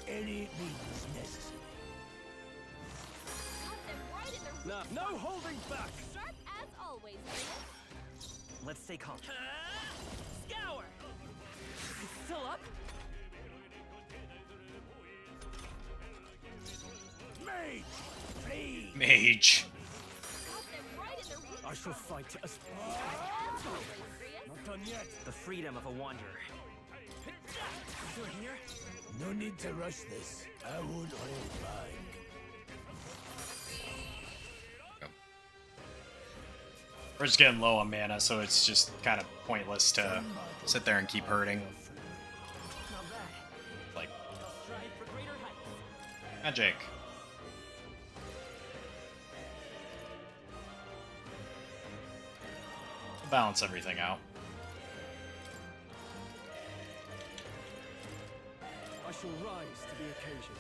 Any means necessary. Got them right in their No holding back. sharp as always, Prius. Let's stay calm. Scour. It's still up. Mage! Please! Mage. Got them right in their I shall fight as as always, Prius. not done yet. The freedom of a wanderer. Through here. No need to rush this. I would hold back. We're just getting low on mana, so it's just kind of pointless to sit there and keep hurting. Not bad. Like, Strive for greater heights. magic. Balance everything out. I shall rise to the occasion.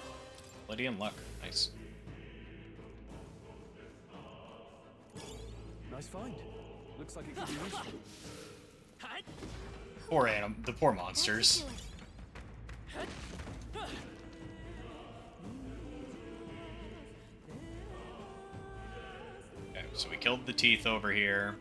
Lydian luck. Nice. Nice find. Looks like it could be useful. Hut. The poor monsters. Okay, so we killed the teeth over here.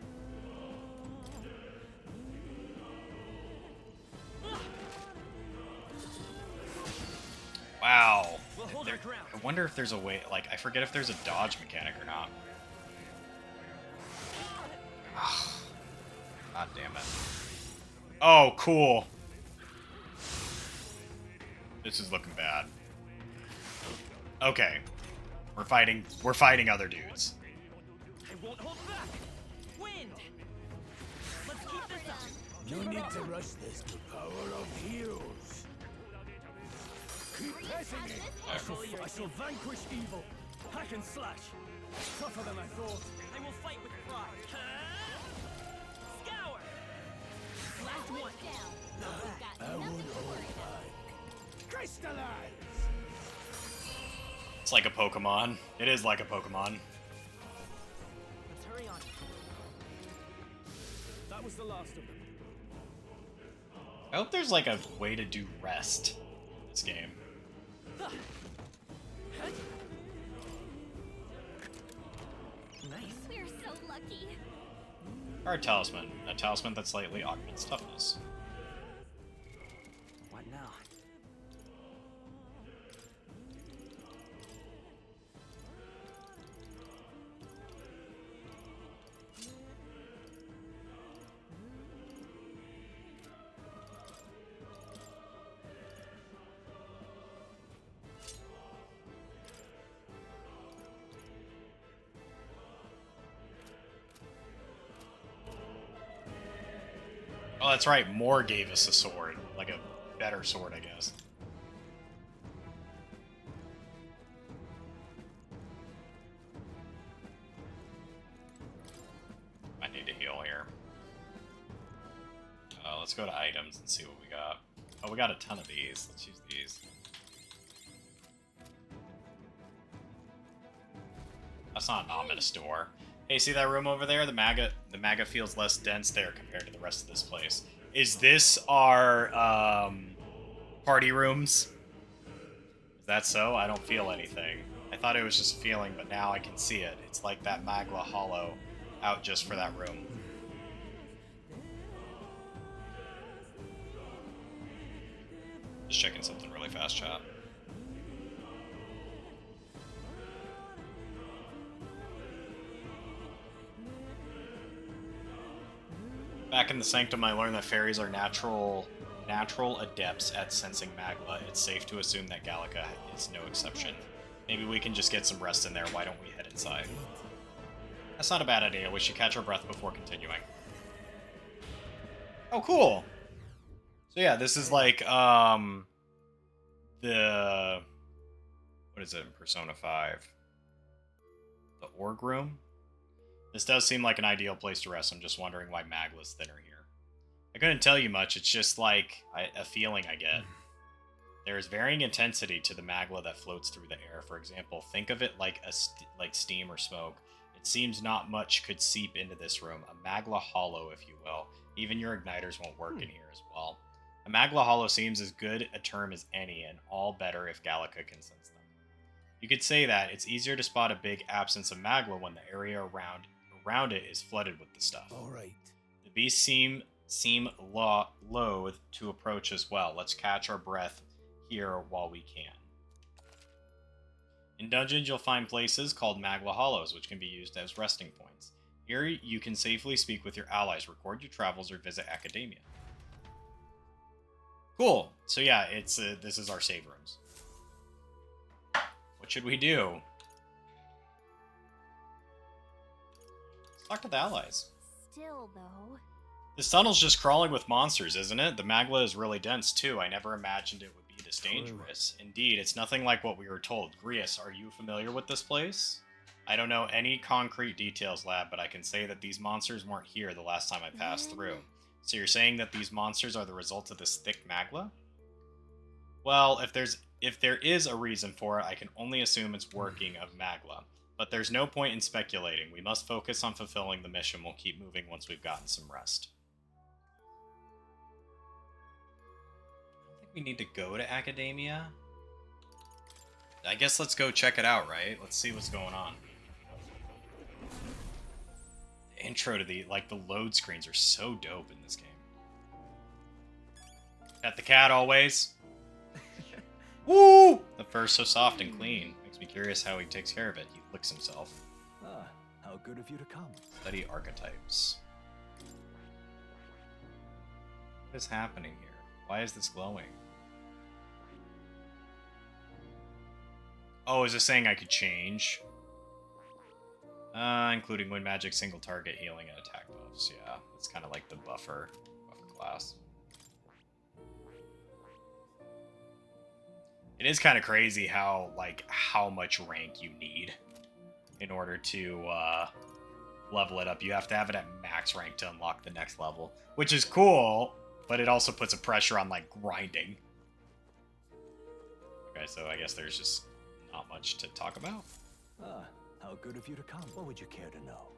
Wow. I wonder if there's a way, like, I forget if there's a dodge mechanic or not. God damn it. Oh, cool. This is looking bad. Okay. We're fighting other dudes. I won't hold back. Wind. Let's keep this up. No need to rush this. The power of heroes. Keep pressing it. I shall vanquish evil. Hack and slash. Tougher than I thought. I will fight with pride. Scour. Last one. I won't hold back. Crystallize. It's like a Pokemon. It is like a Pokemon. Let's hurry on. That was the last of them. I hope there's like a way to do rest in this game. Nice. We're so lucky. Or a talisman. A talisman that slightly augments toughness. What now? Oh, that's right. Moore gave us a sword. Like a better sword, I guess. I need to heal here. Let's go to items and see what we got. Oh, we got a ton of these. Let's use these. That's not an ominous door. Hey, see that room over there? The maga feels less dense there compared to the rest of this place. Is this our party rooms? Is that so? I don't feel anything. I thought it was just feeling, but now I can see it. It's like that Magla Hollow out just for that room. Just checking something really fast, chat. Back in the Sanctum, I learned that fairies are natural adepts at sensing Magla. It's safe to assume that Gallica is no exception. Maybe we can just get some rest in there. Why don't we head inside? That's not a bad idea. We should catch our breath before continuing. Oh, cool! So yeah, this is like, what is it in Persona 5? The Org Room? This does seem like an ideal place to rest. I'm just wondering why Magla's thinner here. I couldn't tell you much. It's just like a feeling I get. There is varying intensity to the Magla that floats through the air. For example, think of it like like steam or smoke. It seems not much could seep into this room. A Magla Hollow, if you will. Even your igniters won't work in here as well. A Magla Hollow seems as good a term as any, and all better if Gallica can sense them. You could say that it's easier to spot a big absence of Magla when the area around it is flooded with the stuff. All right. The beasts seem loath to approach as well. Let's catch our breath here while we can. In dungeons, you'll find places called Magla Hollows, which can be used as resting points. Here, you can safely speak with your allies, record your travels, or visit Academia. Cool. So yeah, it's this is our save rooms. What should we do? Let's talk to the allies. Still, though. This tunnel's just crawling with monsters, isn't it? The Magla is really dense, too. I never imagined it would be this dangerous. Indeed, it's nothing like what we were told. Grius, are you familiar with this place? I don't know any concrete details, lad, but I can say that these monsters weren't here the last time I passed through. So you're saying that these monsters are the result of this thick Magla? Well, if there is a reason for it, I can only assume it's working of Magla. But there's no point in speculating. We must focus on fulfilling the mission. We'll keep moving once we've gotten some rest. We need to go to Academia. I guess let's go check it out, right? Let's see what's going on. The intro to the load screens are so dope in this game. Pet the cat always. Woo! The fur's so soft and clean. Makes me curious how he takes care of it. He licks himself. Ah, how good of you to come. Study archetypes. What is happening here? Why is this glowing? Oh, is this saying I could change? Including wind magic, single target, healing, and attack buffs. Yeah, it's kind of like the buffer class. It is kind of crazy how much rank you need in order to level it up. You have to have it at max rank to unlock the next level, which is cool, but it also puts a pressure on grinding. Okay, so I guess there's just not much to talk about. Ah, how good of you to come. What would you care to know?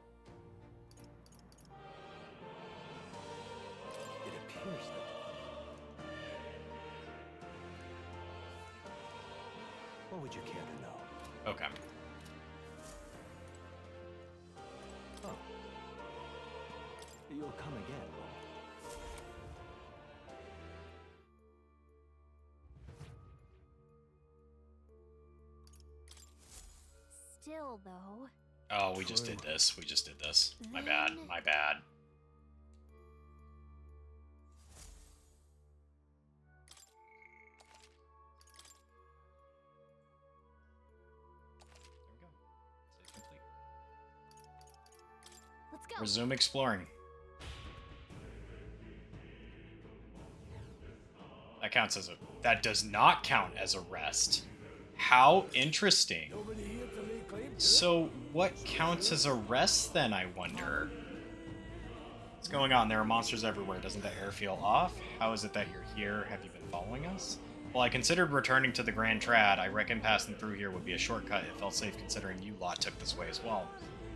It appears that... What would you care to know? Okay. Oh. You'll come again. Still, though. Oh, we just did this. We just did this. My bad. My bad. There we go. Save complete. Let's go. Resume exploring. That counts as a... That does not count as a rest. How interesting. Nobody here to lay claim to it? So, what counts as a rest then, I wonder? What's going on? There are monsters everywhere. Doesn't the air feel off? How is it that you're here? Have you been following us? Well, I considered returning to the Grand Trad. I reckon passing through here would be a shortcut. It felt safe considering you lot took this way as well.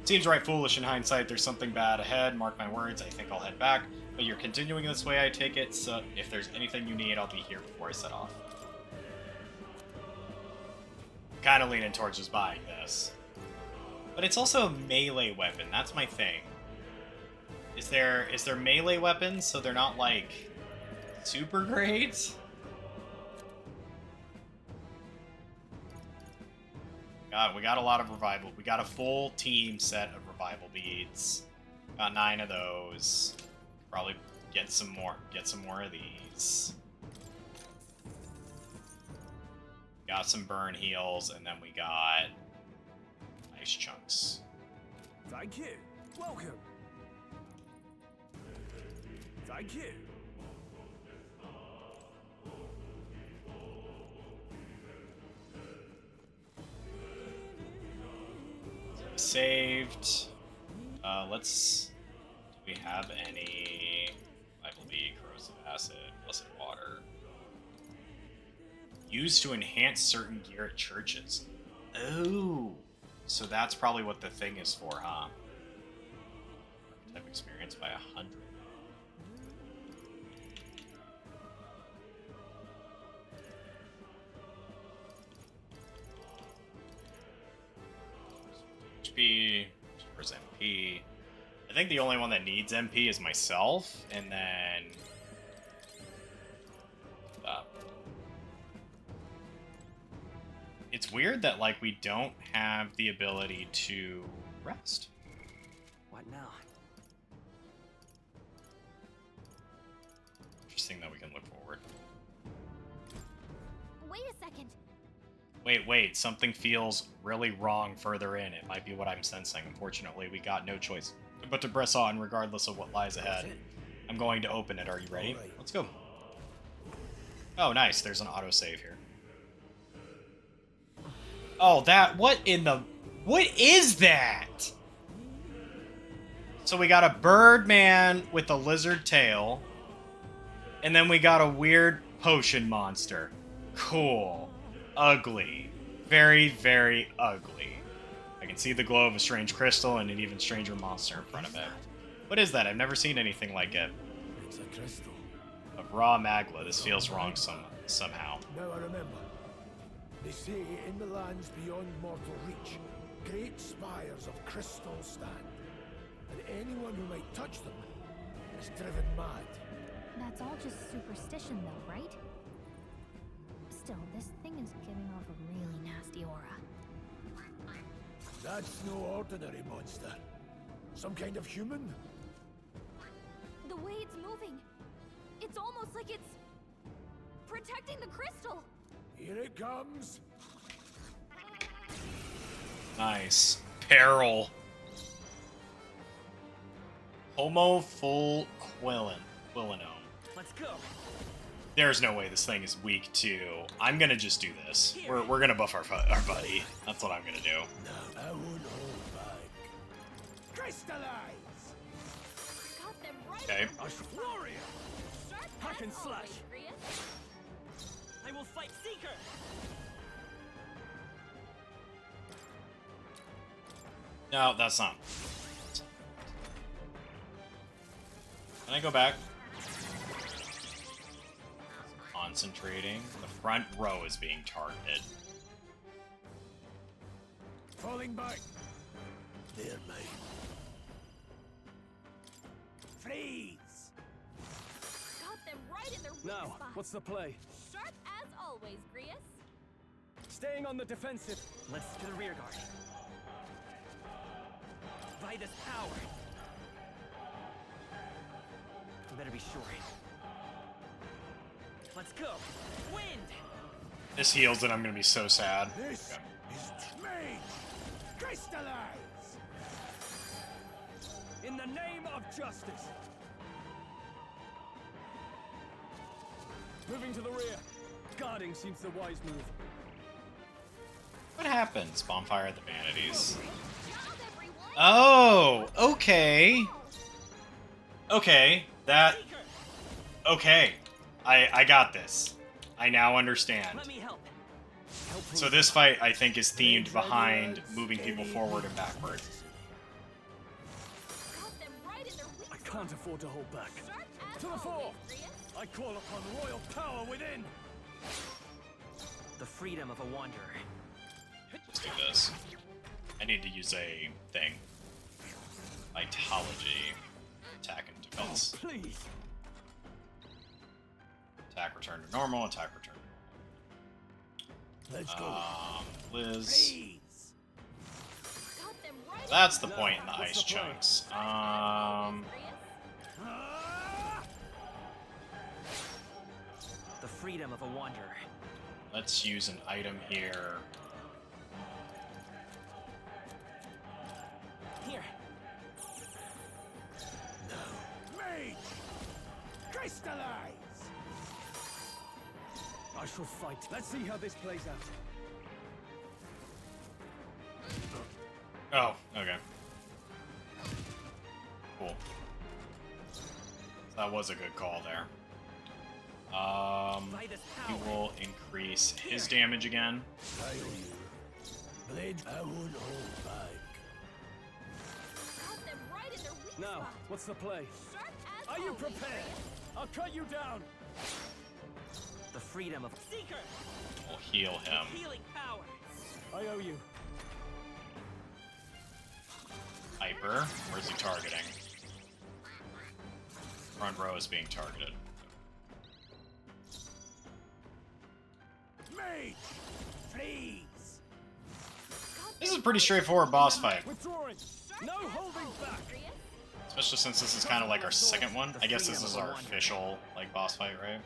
Seems right foolish in hindsight. There's something bad ahead. Mark my words. I think I'll head back. But you're continuing this way, I take it. So if there's anything you need, I'll be here before I set off. Kind of leaning towards just buying this. But it's also a melee weapon. That's my thing. Is there melee weapons so they're not, super great? God, we got a lot of revival. We got a full team set of revival beads. Got 9 of those. Probably get some more of these. Got some burn heals, and then we got ice chunks. Thank you. Welcome. Thank you. Saved. Let's... Do we have any... Bible B, corrosive acid, blessed water? Used to enhance certain gear at churches. Oh, so that's probably what the thing is for, huh? Type experience by 100. HP, where's MP? I think the only one that needs MP is myself, and then... It's weird that, we don't have the ability to rest. What now? Interesting that we can look forward. Wait a second. Wait, something feels really wrong further in. It might be what I'm sensing. Unfortunately, we got no choice but to press on regardless of what lies ahead. I'm going to open it. Are you ready? Alright. Let's go. Oh, nice. There's an autosave here. Oh, what is that? So we got a bird man with a lizard tail. And then we got a weird potion monster. Cool. Ugly. Very, very ugly. I can see the glow of a strange crystal and an even stranger monster in front of it. What is that? I've never seen anything like it. It's a crystal. Of raw magma. This feels wrong somehow. Now I remember. They say in the lands beyond mortal reach, great spires of crystal stand, and anyone who might touch them is driven mad. That's all just superstition, though, right? Still, this thing is giving off a really nasty aura. That's no ordinary monster. Some kind of human? The way it's moving, it's almost like it's protecting the crystal. Here it comes. Nice. Peril. Homo full Quillinome. Let's go. There's no way this thing is weak to... I'm gonna just do this. We're gonna buff our buddy. That's what I'm gonna do. No, I won't hold back. Crystallize! Got them right Okay. Warrior! Sharp Hack as and slash. always, Grius. I will fight Seeker. No, that's not. Can I go back? Concentrating. The front row is being targeted. Falling back. They're mine. Freeze! Got them right in their weak Now, spot. what's the play? Sharp as always, Grius. Staying on the defensive. Let's to the rear guard. By this power. You better be sure. Let's go. Wind. This heals and I'm gonna be so sad. This Okay. is made! Crystallize! In the name of justice. Moving to the rear. Guarding seems the wise move. What happens? Bonfire at the Vanities. Job, everyone. Oh, okay. Okay, that... Seeker. Okay. I got this. I now understand. Let me help. So this fight, I think, is themed behind moving people forward and backward. Got them right in their weak I spot. can't afford to hold back. Sharp as To the always, fore. Grius. I call upon royal power within. The freedom of a wanderer. Let's do this. I need to use a thing. Vitology. Attack and defense. Please. Attack return to normal, attack return Let's to go. normal. Liz. Freeze! Got them right That's the No, point in the what's ice the plan? chunks. Grius. The freedom of a wanderer. Let's use an item here. Here. Mage! Crystallize! I shall fight. Let's see how this plays out. Oh, okay. Cool. That was a good call there. By this He power. will increase his damage again. I owe you. Blade, I won't hold back. Got them right in their weak Now, spot. what's the play? Sharp as Are you always, prepared? I'll cut you down. The freedom of Seeker. We'll heal him. Healing power. I owe you. Hyper. Where's he targeting? Front row is being targeted. Mage! Freeze! This is a pretty straightforward boss fight, Withdrawing. No holding back. Grius. especially since this is kind of like our second one. I guess this is our official like boss fight, right?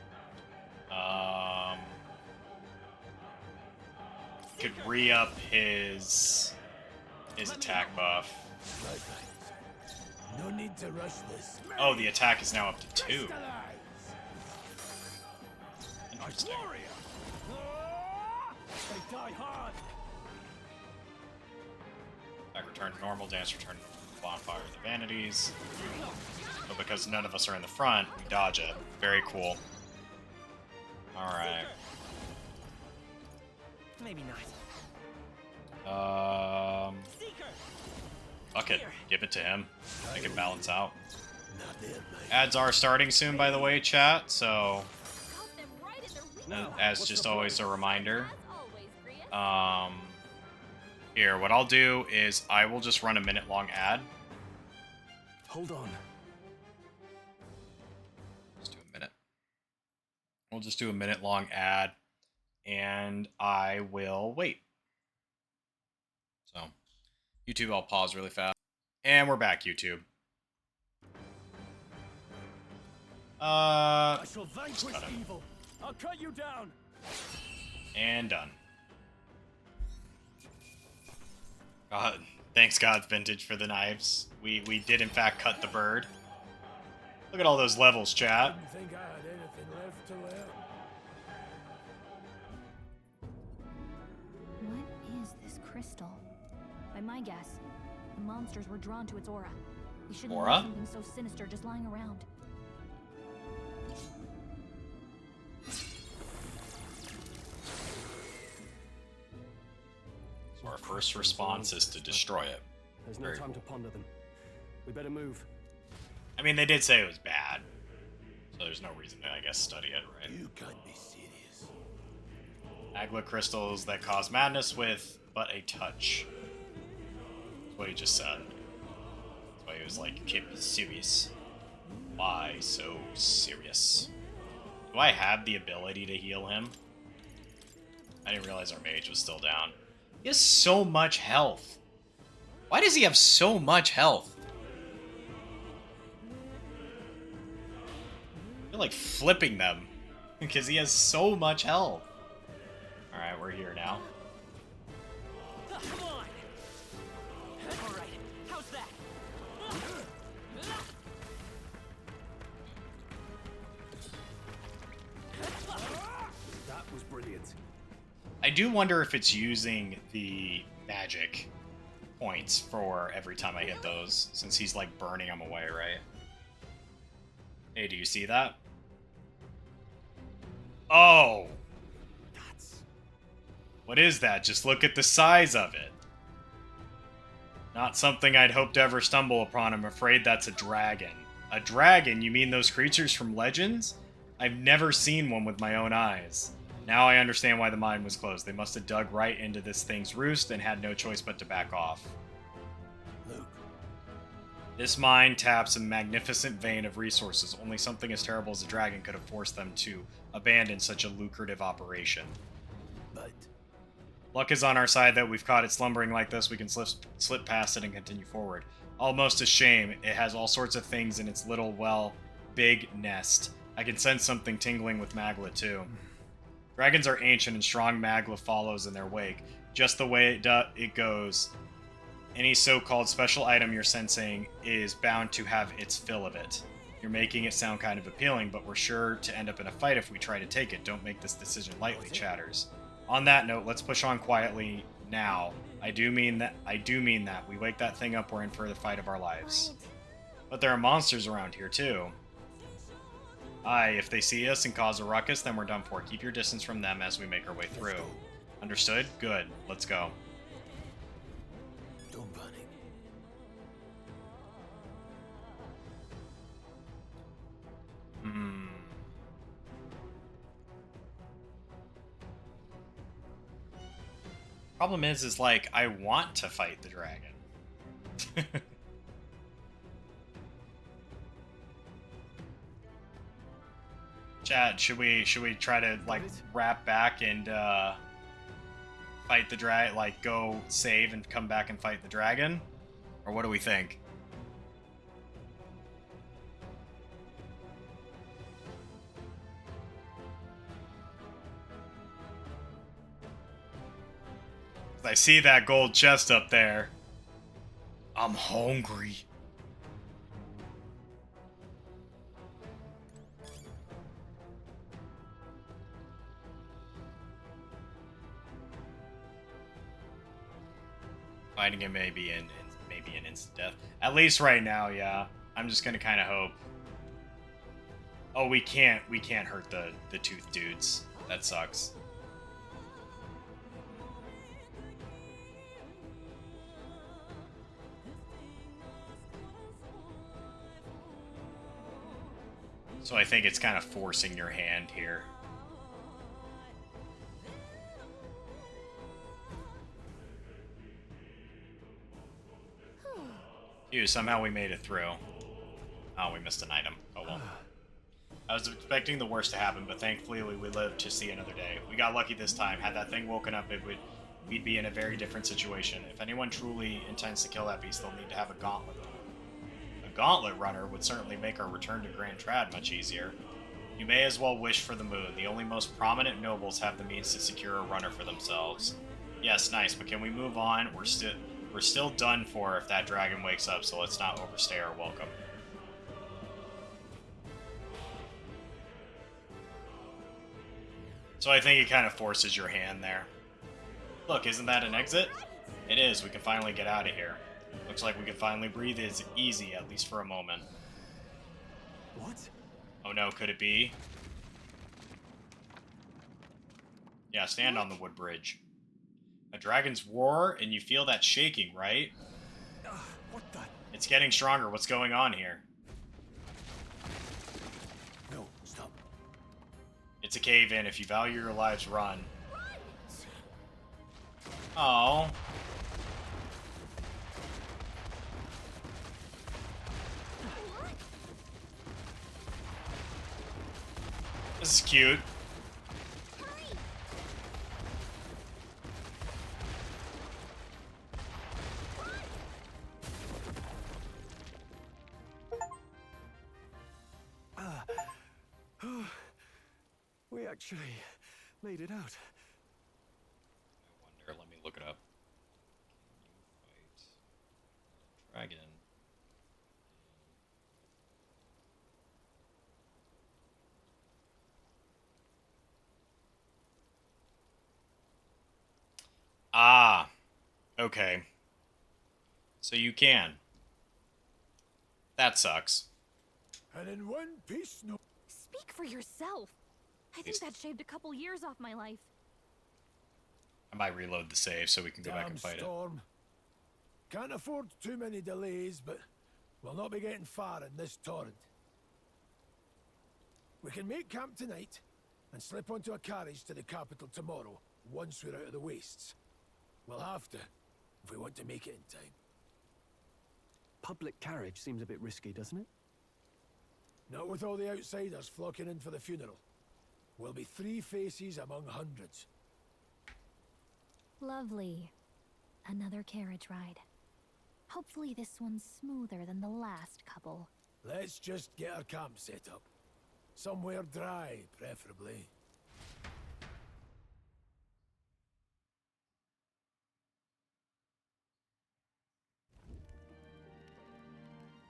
Could re-up his attack buff. Right, right. No need to rush this. Oh, the attack is now up to 2. Crystallize! Interesting. Warrior. They die hard. Attack return to normal, dance return to bonfire of the vanities. But because none of us are in the front, we dodge it. Very cool. Alright. Maybe not. Seeker. Fuck it. Give it to him. Make it balance out. Not there, mate. Ads are starting soon, by the way, chat, so Got them right in their weak Now, as what's just the always a plan? reminder. As always, Grius. Here, what I'll do is I will just run a minute-long ad. Hold on. Let's do a minute. We'll just do a minute-long ad, and I will wait. So, YouTube, I'll pause really fast. And we're back, YouTube. I shall vanquish evil. I'll cut you down. And done. God, thanks God, Vintage, for the knives. We did in fact cut the bird. Look at all those levels, chat. Didn't think I had anything left to learn. What is this crystal? By my guess, the monsters were drawn to its aura. We shouldn't Aura? leave something so sinister just lying around. So our first response is to destroy it. There's no Very time to ponder them. We better move. I mean, they did say it was bad. So there's no reason to, I guess, study it, right? You can't be serious. Magma crystals that cause madness with but a touch. That's what he just said. That's why he was like, "Can't be serious." Why so serious? Do I have the ability to heal him? I didn't realize our mage was still down. He has so much health. Why does he have so much health? I feel like flipping them because he has so much health. Alright, we're here now. Come on. All right. How's that? That was brilliant. I do wonder if it's using the magic points for every time I hit those, since he's like burning them away, right? Hey, do you see that? Oh! What is that? Just look at the size of it. Not something I'd hope to ever stumble upon. I'm afraid that's a dragon. A dragon? You mean those creatures from Legends? I've never seen one with my own eyes. Now I understand why the mine was closed. They must have dug right into this thing's roost and had no choice but to back off. Luke, This mine taps a magnificent vein of resources. Only something as terrible as a dragon could have forced them to abandon such a lucrative operation. but Luck is on our side that we've caught it slumbering like this. We can slip past it and continue forward. Almost a shame. It has all sorts of things in its little, well, big nest. I can sense something tingling with Magla, too. Dragons are ancient and strong Magla follows in their wake. Just the way it goes. Any so-called special item you're sensing is bound to have its fill of it. You're making it sound kind of appealing, but we're sure to end up in a fight if we try to take it. Don't make this decision lightly, Chatters. On that note, let's push on quietly now. I do mean that. We wake that thing up, we're in for the fight of our lives. But there are monsters around here, too. Aye, if they see us and cause a ruckus, then we're done for. Keep your distance from them as we make our way through. Understood? Good. Let's go. don't panic. Problem is like, I want to fight the dragon. Chad, should we try to like wrap back and fight the dragon, like go save and come back and fight the dragon? Or what do we think? I see that gold chest up there. I'm hungry. Fighting him may be an instant death. At least right now, yeah. I'm just gonna kind of hope. Oh, we can't hurt the tooth dudes. That sucks. So I think it's kind of forcing your hand here. Phew, somehow we made it through. Oh, we missed an item. Oh well. I was expecting the worst to happen, but thankfully we lived to see another day. We got lucky this time. Had that thing woken up, we'd be in a very different situation. If anyone truly intends to kill that beast, they'll need to have a gauntlet. A gauntlet runner would certainly make our return to Grand Trad much easier. You may as well wish for the moon. The only most prominent nobles have the means to secure a runner for themselves. Yes, nice, but can we move on? We're still done for if that dragon wakes up, so let's not overstay our welcome. So I think it kind of forces your hand there. Look, isn't that an exit? It is. We can finally get out of here. Looks like we can finally breathe easy, at least for a moment. What? Oh no, could it be? Yeah, stand on the wood bridge. A dragon's roar, and you feel that shaking, right? What the? It's getting stronger. What's going on here? No, stop. It's a cave-in. If you value your lives, run. Oh. This is cute. We actually made it out. I wonder, let me look it up. Can you fight a dragon? Ah, okay. So you can. That sucks. And in one piece, no. Speak for yourself. I think that shaved a couple years off my life. I might reload the save so we can go back and fight Storm. Can't afford too many delays, but we'll not be getting far in this torrent. We can make camp tonight and slip onto a carriage to the capital tomorrow, once we're out of the wastes. We'll have to, if we want to make it in time. Public carriage seems a bit risky, doesn't it? Not with all the outsiders flocking in for the funeral. We'll be 3 faces among hundreds. Lovely. Another carriage ride. Hopefully this one's smoother than the last couple. Let's just get our camp set up. Somewhere dry, preferably.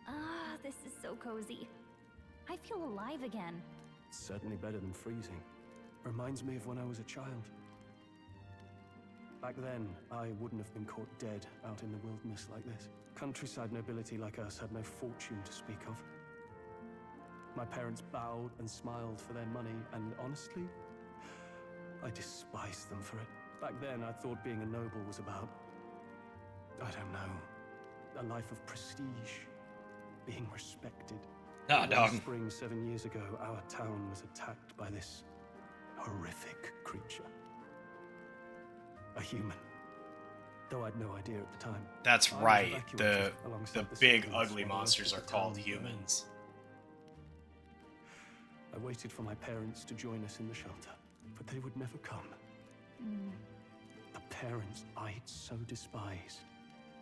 Ah, this is so cozy. I feel alive again. It's certainly better than freezing. Reminds me of when I was a child. Back then, I wouldn't have been caught dead out in the wilderness like this. Countryside nobility like us had no fortune to speak of. My parents bowed and smiled for their money, and honestly, I despised them for it. Back then, I thought being a noble was about, I don't know, a life of prestige, being respected. Ah, dog. One spring 7 years ago, our town was attacked by this horrific creature. A human. Though I'd no idea at the time. That's I was right. evacuated The alongside big civilians ugly while the rest monsters of are the called town burned. humans. I waited for my parents to join us in the shelter, but they would never come. The parents I'd so despised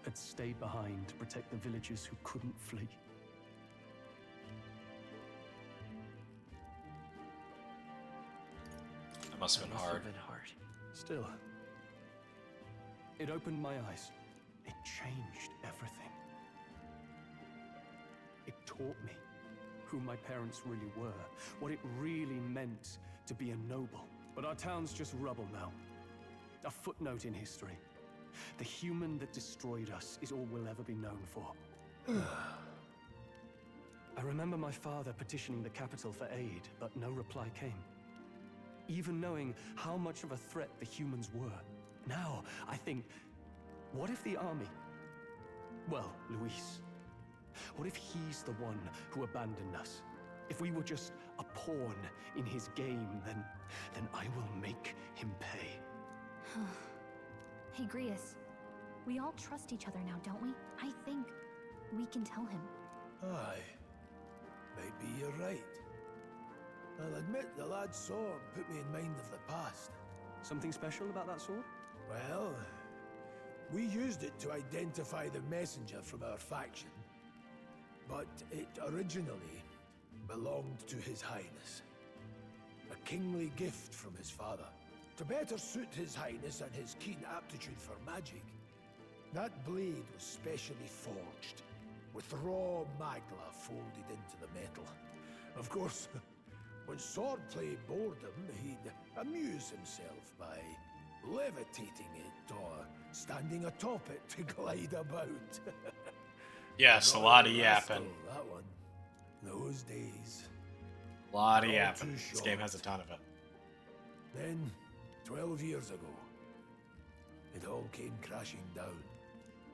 had stayed behind to protect the villagers who couldn't flee. That must have been hard. Still, it opened my eyes. It changed everything. It taught me who my parents really were, what it really meant to be a noble. But our town's just rubble now. A footnote in history. The human that destroyed us is all we'll ever be known for. I remember my father petitioning the capital for aid, but no reply came. Even knowing how much of a threat the humans were. Now, I think, what if the army... Well, Luis. What if he's the one who abandoned us? If we were just a pawn in his game, then I will make him pay. Hey, Grius. We all trust each other now, don't we? I think We can tell him. Aye. Maybe you're right. I'll admit the lad's sword put me in mind of the past. Something special about that sword? Well, we used it to identify the messenger from our faction. But it originally belonged to His Highness. A kingly gift from his father. To better suit His Highness and his keen aptitude for magic, that blade was specially forged, with raw magla folded into the metal. Of course, when swordplay bored him, he'd amuse himself by levitating it or standing atop it to glide about. Yes, a Not lot of a yapping. rascal, that one. Those days. A lot of All yapping. too This game short. has a ton of it. Then, 12 years ago, it all came crashing down.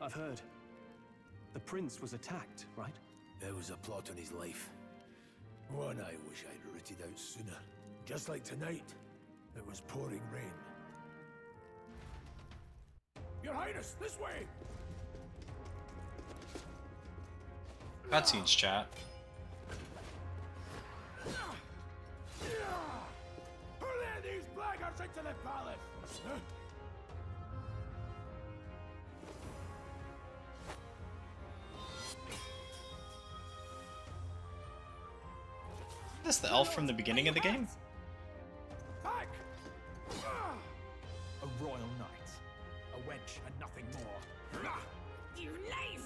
I've heard. The prince was attacked, right? There was a plot on his life. One I wish I'd rooted out sooner. Just like tonight, it was pouring rain. Your Highness, this way! Cutscenes, chat. Who let these blackguards into the palace? Is this the elf from the beginning of the game? Back! A royal knight. A wench and nothing more. You knave!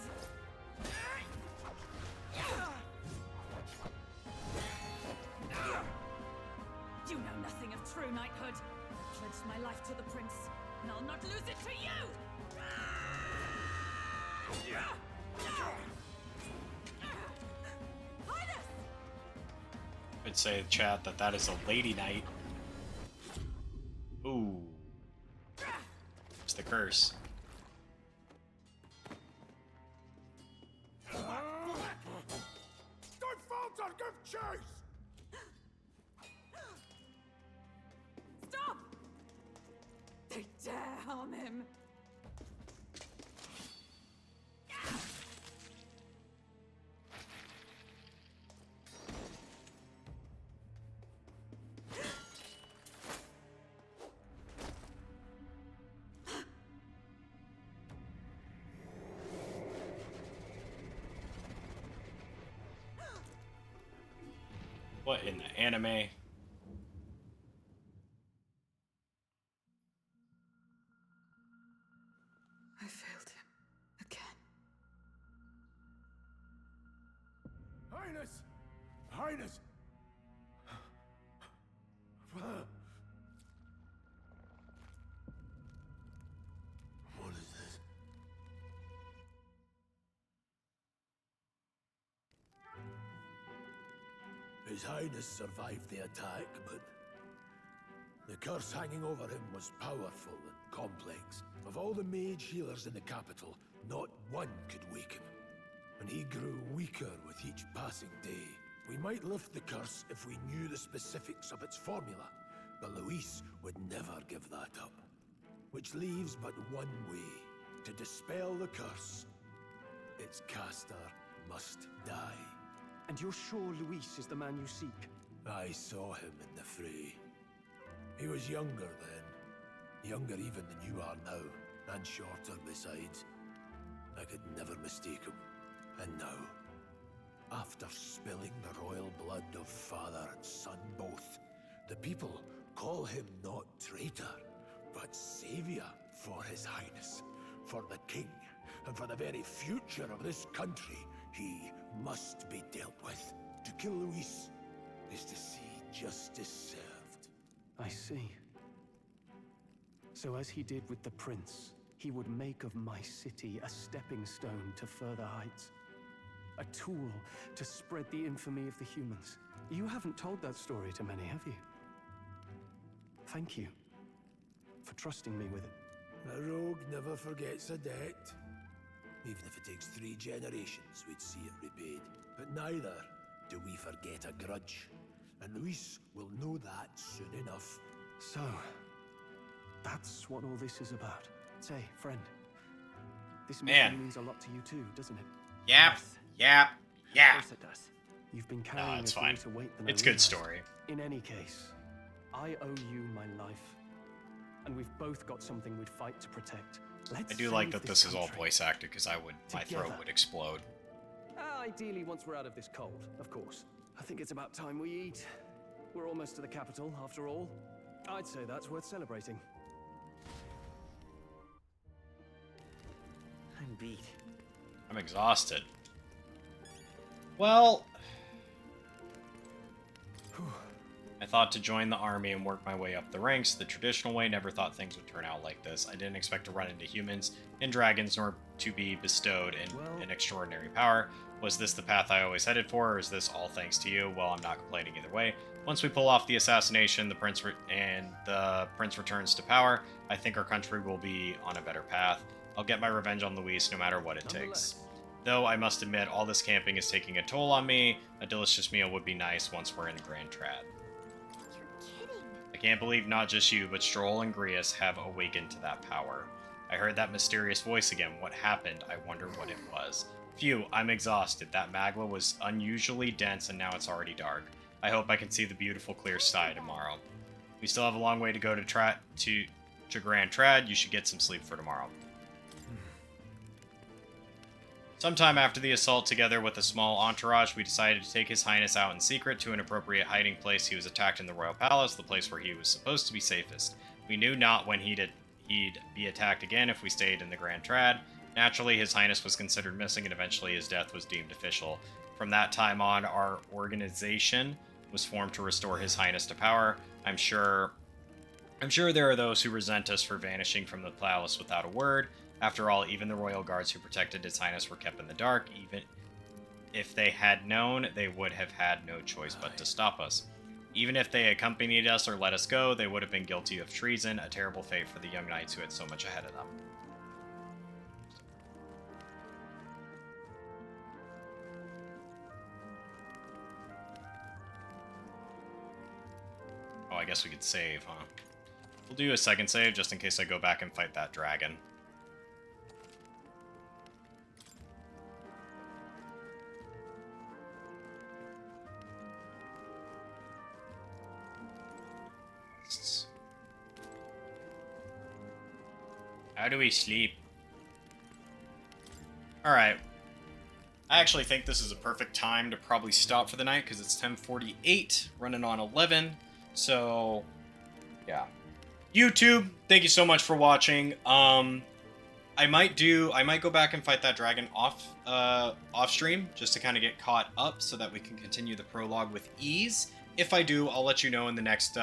You know nothing of true knighthood. I pledged my life to the prince, and I'll not lose it to you! Highness! I'd say, chat, that is a lady knight. Ooh. It's the curse. Don't falter, give chase! Stop! They dare harm him. What in the anime? I failed him. Again. Highness! Highness! What is this? His Highness survived the attack, but the curse hanging over him was powerful and complex. Of all the mage healers in the capital, not one could wake him. And he grew weaker with each passing day. We might lift the curse if we knew the specifics of its formula, but Luis would never give that up. Which leaves but one way. To dispel the curse, its caster must die. And you're sure Luis is the man you seek? I saw him in the fray. He was younger then. Younger even than you are now, and shorter besides. I could never mistake him. And now, after spilling the royal blood of father and son both, the people call him not traitor, but savior for His Highness, for the king, and for the very future of this country. He must be dealt with. To kill Luis is to see justice served. I see. So as he did with the prince, he would make of my city a stepping stone to further heights. A tool to spread the infamy of the humans. You haven't told that story to many, have you? Thank you for trusting me with it. A rogue never forgets a debt. Even if it takes 3 generations, we'd see it repaid. But neither do we forget a grudge. And Luis will know that soon enough. So, that's what all this is about. Say, friend, this Man. mission means a lot to you too, doesn't it? Yap. Yes. Yap. Of Yeah. course it does. You've been carrying it's a fine. greater weight than I It's good realized. story. In any case, I owe you my life. And we've both got something we'd fight to protect. Let's I do like save that this is all country. voice acted because my throat Together. would explode. Ideally, once we're out of this cold, of course. I think it's about time we eat. We're almost to the capital, after all. I'd say that's worth celebrating. I'm beat. I'm exhausted. Well, I thought to join the army and work my way up the ranks the traditional way. Never thought things would turn out like this. I didn't expect to run into humans and dragons, nor to be bestowed an extraordinary power. Was this the path I always headed for, or is this all thanks to you? Well, I'm not complaining either way. Once we pull off the assassination, the prince returns to power, I think our country will be on a better path. I'll get my revenge on Luis no matter what it takes. Though I must admit, all this camping is taking a toll on me. A delicious meal would be nice once we're in the Grand Trad. You're kidding. I can't believe not just you, but Stroll and Grius have awakened to that power. I heard that mysterious voice again. What happened? I wonder what it was. Phew, I'm exhausted. That magma was unusually dense and now it's already dark. I hope I can see the beautiful clear sky tomorrow. We still have a long way to go to Grand Trad. You should get some sleep for tomorrow. Sometime after the assault, together with a small entourage, we decided to take His Highness out in secret to an appropriate hiding place. He was attacked in the Royal Palace, the place where he was supposed to be safest. We knew not when he'd be attacked again if we stayed in the Grand Trad. Naturally, His Highness was considered missing, and eventually his death was deemed official. From that time on, our organization was formed to restore His Highness to power. I'm sure there are those who resent us for vanishing from the palace without a word. After all, even the royal guards who protected His Highness were kept in the dark. Even if they had known, they would have had no choice but to stop us. Even if they accompanied us or let us go, they would have been guilty of treason, a terrible fate for the young knights who had so much ahead of them. Oh, I guess we could save, huh? We'll do a second save just in case I go back and fight that dragon. How do we sleep? Alright. I actually think this is a perfect time to probably stop for the night because it's 10:48, running on 11. So, yeah. YouTube, thank you so much for watching. I might go back and fight that dragon off stream just to kind of get caught up so that we can continue the prologue with ease. If I do, I'll let you know in the next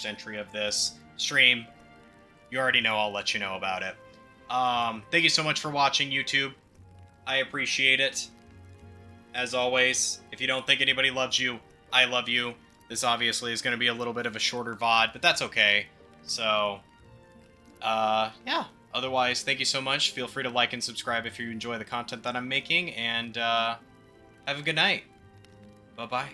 entry of this stream. You already know, I'll let you know about it. Thank you so much for watching, YouTube. I appreciate it. As always, if you don't think anybody loves you, I love you. This obviously is going to be a little bit of a shorter VOD, but that's okay. So, yeah. Otherwise, thank you so much. Feel free to like and subscribe if you enjoy the content that I'm making, and have a good night. Bye-bye.